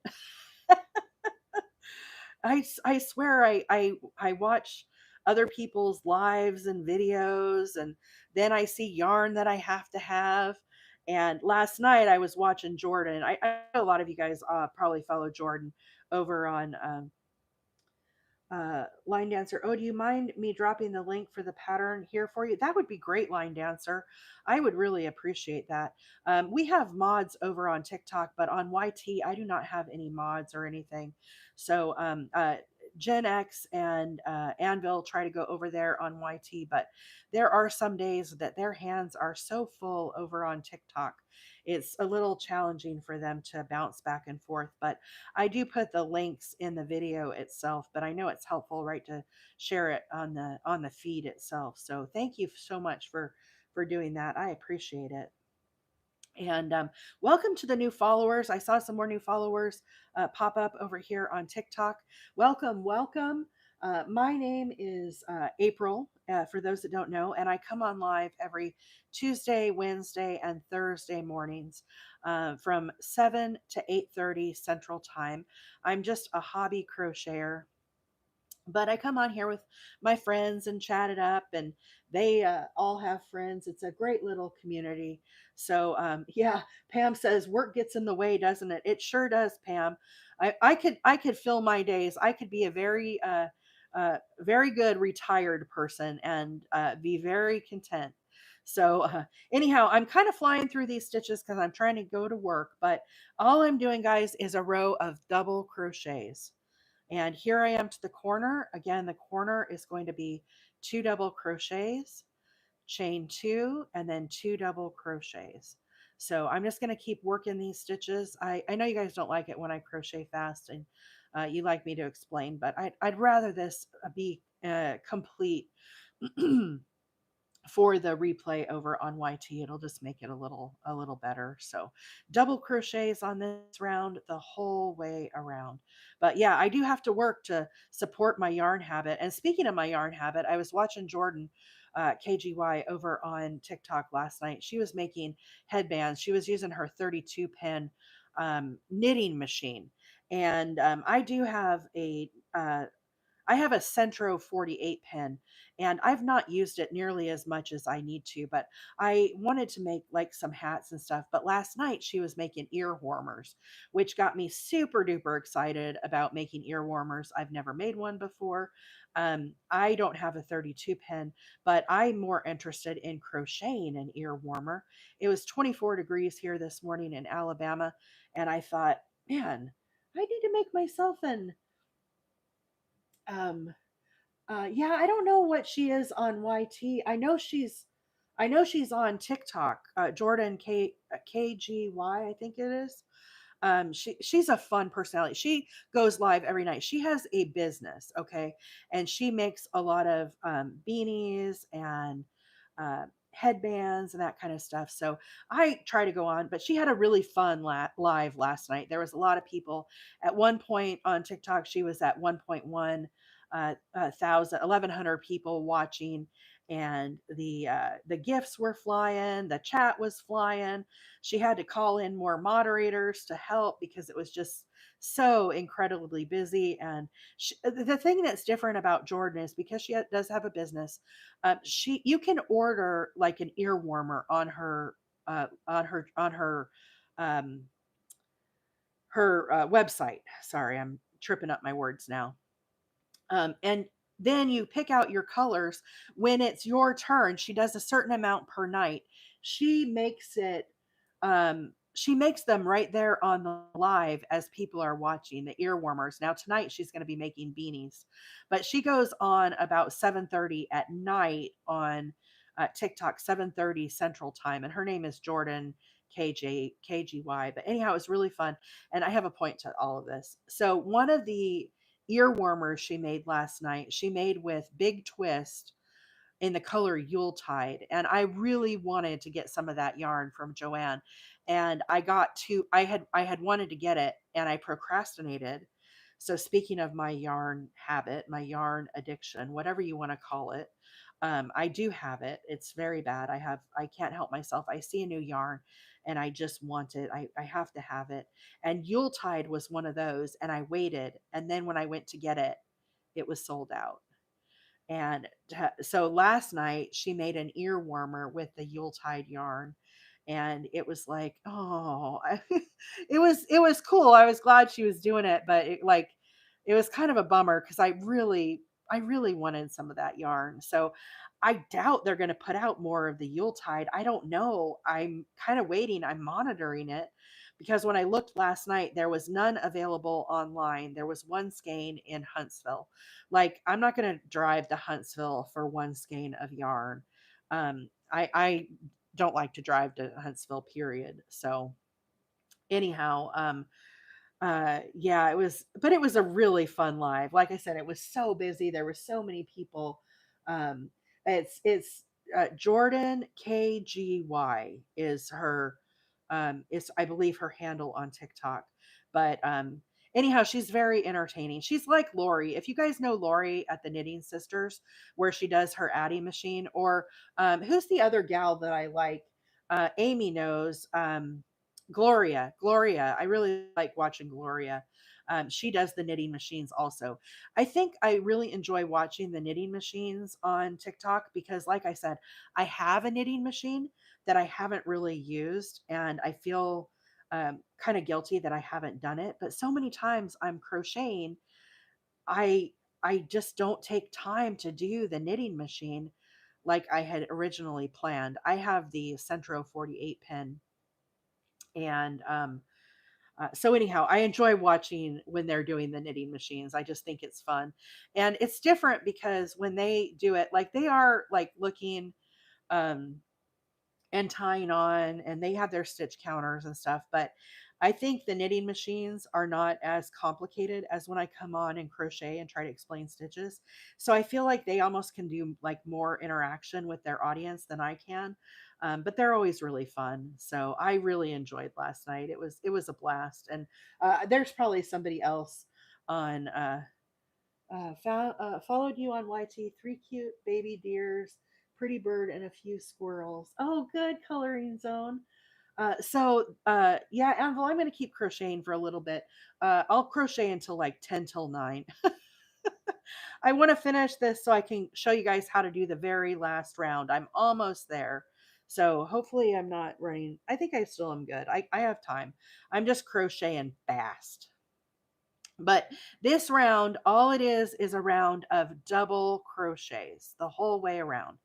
I swear I watch other people's lives and videos, and then I see yarn that I have to have. And last night I was watching Jordan. I know a lot of you guys probably follow Jordan over on Line Dancer. Oh, do you mind me dropping the link for the pattern here for you? That would be great, Line Dancer. I would really appreciate that. We have mods over on TikTok, but on YT, I do not have any mods or anything. So Gen X and Anvil try to go over there on YT, but there are some days that their hands are so full over on TikTok. It's a little challenging for them to bounce back and forth, but I do put the links in the video itself, but I know it's helpful, right, to share it on the feed itself. So thank you so much for doing that. I appreciate it. And welcome to the new followers. I saw some more new followers pop up over here on TikTok. Welcome, welcome. My name is April, for those that don't know, and I come on live every Tuesday, Wednesday, and Thursday mornings from 7 to 8:30 Central Time. I'm just a hobby crocheter, but I come on here with my friends and chat it up, and they all have friends. It's a great little community. So yeah, Pam says work gets in the way, doesn't it? It sure does, Pam. I could fill my days. I could be a very good retired person and be very content. So anyhow, I'm kind of flying through these stitches because I'm trying to go to work, but all I'm doing, guys, is a row of double crochets. And here I am to the corner. Again, the corner is going to be 2 double crochets, chain 2, and then 2 double crochets. So I'm just going to keep working these stitches. I know you guys don't like it when I crochet fast, and you like me to explain, but I'd rather this be complete for the replay over on YT. It'll just make it a little better. So double crochets on this round the whole way around. But yeah, I do have to work to support my yarn habit. And speaking of my yarn habit, I was watching Jordan KGY over on TikTok last night. She was making headbands. She was using her 32 pin knitting machine. And I have a Centro 48 pen, and I've not used it nearly as much as I need to, but I wanted to make like some hats and stuff. But last night she was making ear warmers, which got me super duper excited about making ear warmers. I've never made one before. I don't have a 32 pen, but I'm more interested in crocheting an ear warmer. It was 24 degrees here this morning in Alabama, and I thought, man, I need to make myself an um yeah, I don't know what she is on YT. I know she's on TikTok. Jordan KGY, I think it is. She's a fun personality. She goes live every night. She has a business, okay, and she makes a lot of beanies and headbands and that kind of stuff. So I try to go on, but she had a really fun live last night. There was a lot of people. At one point on TikTok, she was at 1.1 thousand, 1,100 people watching, and the gifts were flying, the chat was flying. She had to call in more moderators to help because it was just so incredibly busy. And the thing that's different about Jordan is because she does have a business. She You can order like an ear warmer on um, her website. Sorry, I'm tripping up my words now. And then you pick out your colors. When it's your turn, she does a certain amount per night. She makes it, she makes them right there on the live as people are watching, the ear warmers. Now tonight she's going to be making beanies, but she goes on about 7:30 at night on TikTok, 7:30 Central Time, and her name is Jordan KGY. But anyhow, it's really fun, and I have a point to all of this. So one of the ear warmers she made last night, she made with Big Twist in the color Yuletide. And I really wanted to get some of that yarn from Joanne. And I had wanted to get it and I procrastinated. So speaking of my yarn habit, my yarn addiction, whatever you want to call it, I do have it. It's very bad. I can't help myself. I see a new yarn and I just want it. I have to have it. And Yuletide was one of those. And I waited. And then when I went to get it, it was sold out. And so last night she made an ear warmer with the Yuletide yarn. And it was like, oh, it was cool. I was glad she was doing it, but it was kind of a bummer because I really wanted some of that yarn. So I doubt they're going to put out more of the Yuletide. I don't know. I'm kind of waiting. I'm monitoring it because when I looked last night, there was none available online. There was one skein in Huntsville. Like, I'm not going to drive to Huntsville for one skein of yarn. I don't like to drive to Huntsville, period. So anyhow, yeah, it was a really fun live. Like I said, it was so busy. There were so many people. Um, it's Jordan KGY is her, is I believe her handle on TikTok. But anyhow, she's very entertaining. She's like Lori. If you guys know Lori at the Knitting Sisters, where she does her Addie machine, or who's the other gal that I like? Amy knows. Gloria. I really like watching Gloria. She does the knitting machines also. I think I really enjoy watching the knitting machines on TikTok because, like I said, I have a knitting machine that I haven't really used, and I feel kind of guilty that I haven't done it. But so many times I'm crocheting, I I just don't take time to do the knitting machine like I had originally planned. I have the Centro 48 pin, and so anyhow, I enjoy watching when they're doing the knitting machines. I just think it's fun. And it's different because when they do it, like they are like looking um and tying on and they have their stitch counters and stuff, but I think the knitting machines are not as complicated as when I come on and crochet and try to explain stitches. So I feel like they almost can do like more interaction with their audience than I can. But they're always really fun. So I really enjoyed last night. It was a blast. And there's probably somebody else on followed you on YT. Three cute baby deers, pretty bird, and a few squirrels. Oh, good coloring zone. Yeah, Anvil, I'm going to keep crocheting for a little bit. I'll crochet until like 10 till 9. I want to finish this so I can show you guys how to do the very last round. I'm almost there. So hopefully I'm not running. I think I still am good. I have time. I'm just crocheting fast. But this round, all it is a round of double crochets the whole way around.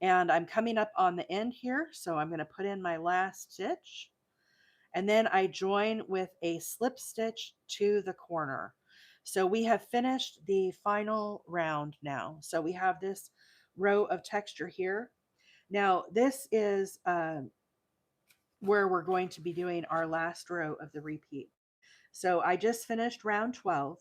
And I'm coming up on the end here, so I'm going to put in my last stitch. And then I join with a slip stitch to the corner. So we have finished the final round now. So we have this row of texture here. Now this is where we're going to be doing our last row of the repeat. So I just finished round 12.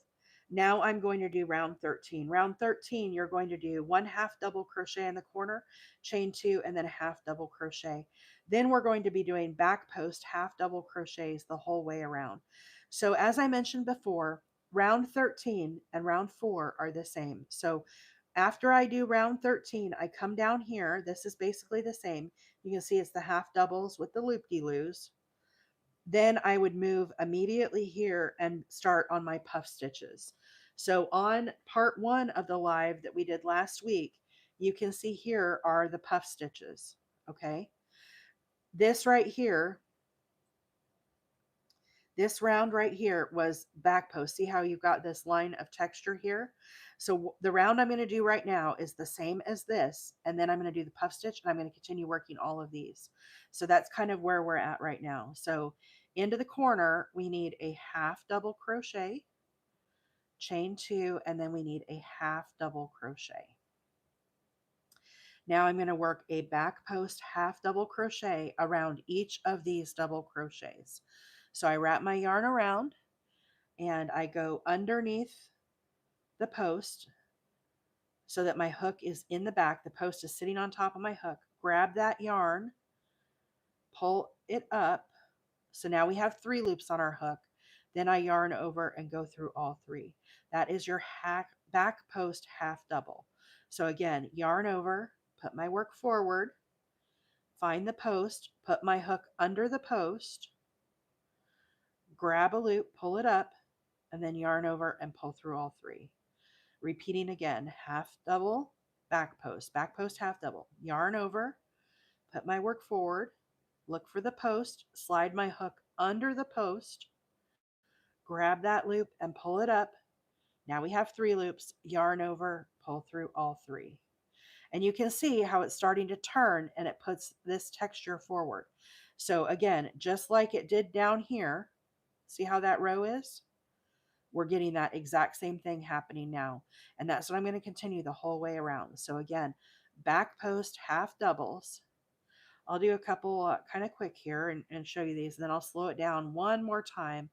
Now I'm going to do round 13. Round 13, you're going to do one half double crochet in the corner, chain two, and then a half double crochet. Then we're going to be doing back post half double crochets the whole way around. So as I mentioned before, round 13 and round 4 are the same. So after I do round 13, I come down here. This is basically the same. You can see it's the half doubles with the loop-de-loos. Then I would move immediately here and start on my puff stitches. So on part 1 of the live that we did last week, you can see here are the puff stitches. Okay. This right here, This round right here was back post. See how you've got this line of texture here? So the round I'm going to do right now is the same as this, and then I'm going to do the puff stitch, and I'm going to continue working all of these. So that's kind of where we're at right now. So into the corner, we need a half double crochet, chain two, and then we need a half double crochet. Now I'm going to work a back post half double crochet around each of these double crochets. So I wrap my yarn around and I go underneath the post so that my hook is in the back. The post is sitting on top of my hook. Grab that yarn, pull it up. So now we have 3 loops on our hook. Then I yarn over and go through all 3. That is your back post half double. So again, yarn over, put my work forward, find the post, put my hook under the post, grab a loop, pull it up, and then yarn over and pull through all 3. Repeating again, half double, back post, half double, yarn over, put my work forward, look for the post, slide my hook under the post, grab that loop and pull it up. Now we have 3 loops, yarn over, pull through all 3. And you can see how it's starting to turn and it puts this texture forward. So again, just like it did down here, see how that row is? We're getting that exact same thing happening now. And that's what I'm going to continue the whole way around. So again, back post half doubles. I'll do a couple kind of quick here and show you these. And then I'll slow it down one more time.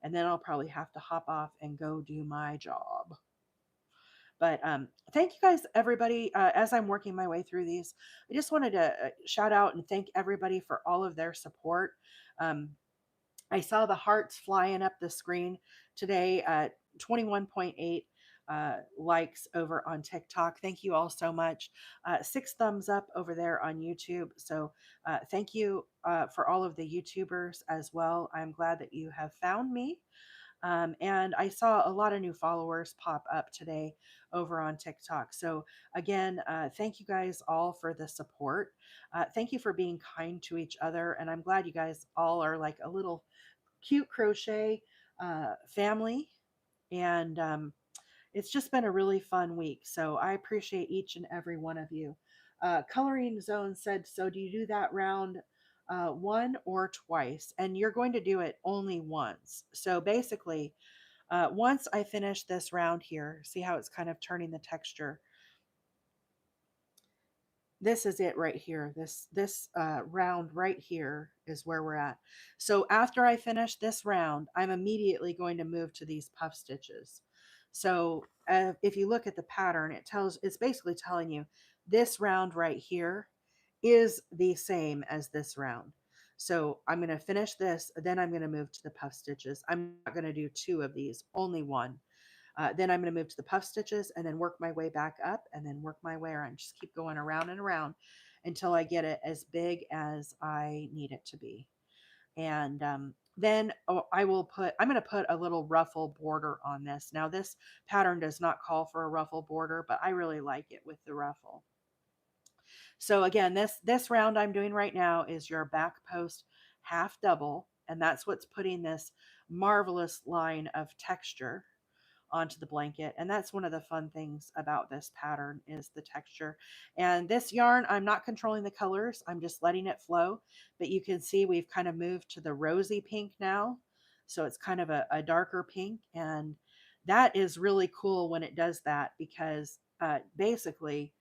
And then I'll probably have to hop off and go do my job. But thank you guys, everybody. As I'm working my way through these, I just wanted to shout out and thank everybody for all of their support. Um, I saw the hearts flying up the screen today, 21.8 likes over on TikTok. Thank you all so much. 6 thumbs up over there on YouTube. So thank you for all of the YouTubers as well. I'm glad that you have found me. And I saw a lot of new followers pop up today over on TikTok. So, again, thank you guys all for the support. Thank you for being kind to each other. And I'm glad you guys all are like a little cute crochet family. And it's just been a really fun week. So, I appreciate each and every one of you. Coloring Zone said, so do you do that round one or twice? And you're going to do it only once. So basically, once I finish this round here, see how it's kind of turning the texture. This is it right here. This round right here is where we're at. So after I finish this round, I'm immediately going to move to these puff stitches. So if you look at the pattern, it's basically telling you this round right here is the same as this round. So I'm going to finish this, then I'm going to move to the puff stitches. I'm not going to do 2 of these, only 1. Then I'm going to move to the puff stitches and then work my way back up and then work my way around. Just keep going around and around until I get it as big as I need it to be. And then I'm going to put a little ruffle border on this. Now this pattern does not call for a ruffle border, but I really like it with the ruffle. So again, this round I'm doing right now is your back post half double, and that's what's putting this marvelous line of texture onto the blanket. And that's one of the fun things about this pattern is the texture. And this yarn, I'm not controlling the colors. I'm just letting it flow. But you can see we've kind of moved to the rosy pink now. So it's kind of a darker pink. And that is really cool when it does that because basically,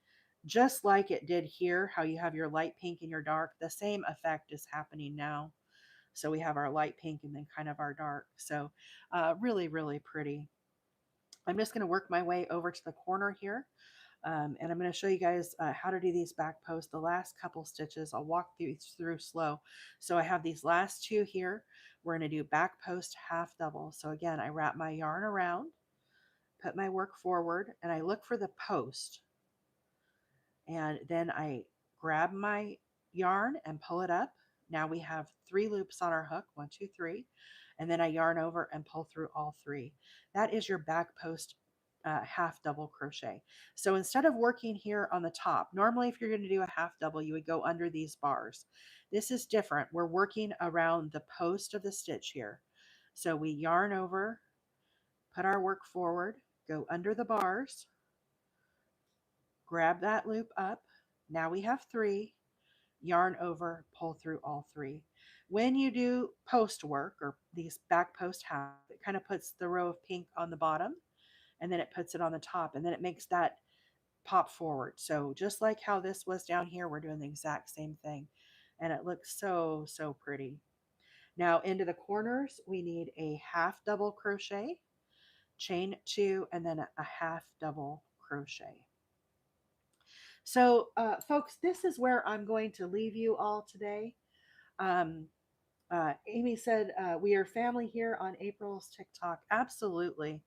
just like it did here, how you have your light pink and your dark, the same effect is happening now. So we have our light pink and then kind of our dark. So really, really pretty. I'm just going to work my way over to the corner here. And I'm going to show you guys how to do these back posts. The last couple stitches, I'll walk through slow. So I have these last 2 here. We're going to do back post half double. So again, I wrap my yarn around, put my work forward, and I look for the post. And then I grab my yarn and pull it up. Now we have 3 loops on our hook, 1, 2, 3, and then I yarn over and pull through all 3. That is your back post half double crochet. So instead of working here on the top, normally if you're going to do a half double, you would go under these bars. This is different. We're working around the post of the stitch here. So we yarn over, put our work forward, go under the bars, grab that loop up. Now we have 3, yarn over, pull through all 3. When you do post work or these back post half, it kind of puts the row of pink on the bottom and then it puts it on the top and then it makes that pop forward. So just like how this was down here, we're doing the exact same thing. And it looks so, so pretty. Now into the corners, we need a half double crochet, chain 2, and then a half double crochet. So, folks, this is where I'm going to leave you all today. Um, Amy said, we are family here on April's TikTok. Absolutely.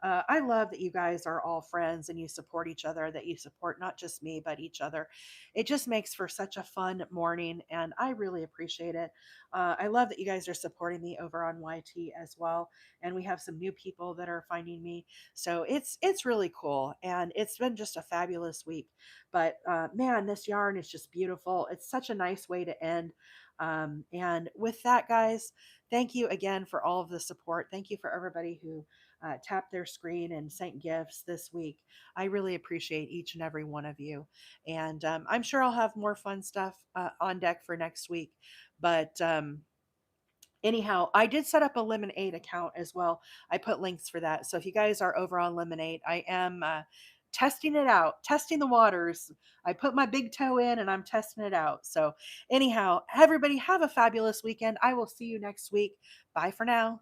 I love that you guys are all friends and you support each other, that you support not just me, but each other. It just makes for such a fun morning, and I really appreciate it. I love that you guys are supporting me over on YT as well. And we have some new people that are finding me. So it's really cool. And it's been just a fabulous week. But man, this yarn is just beautiful. It's such a nice way to end. And with that, guys, thank you again for all of the support. Thank you for everybody who tapped their screen and sent gifts this week. I really appreciate each and every one of you. And I'm sure I'll have more fun stuff on deck for next week. But anyhow, I did set up a Lemonade account as well. I put links for that. So if you guys are over on Lemonade, I am testing it out, testing the waters. I put my big toe in and I'm testing it out. So anyhow, everybody have a fabulous weekend. I will see you next week. Bye for now.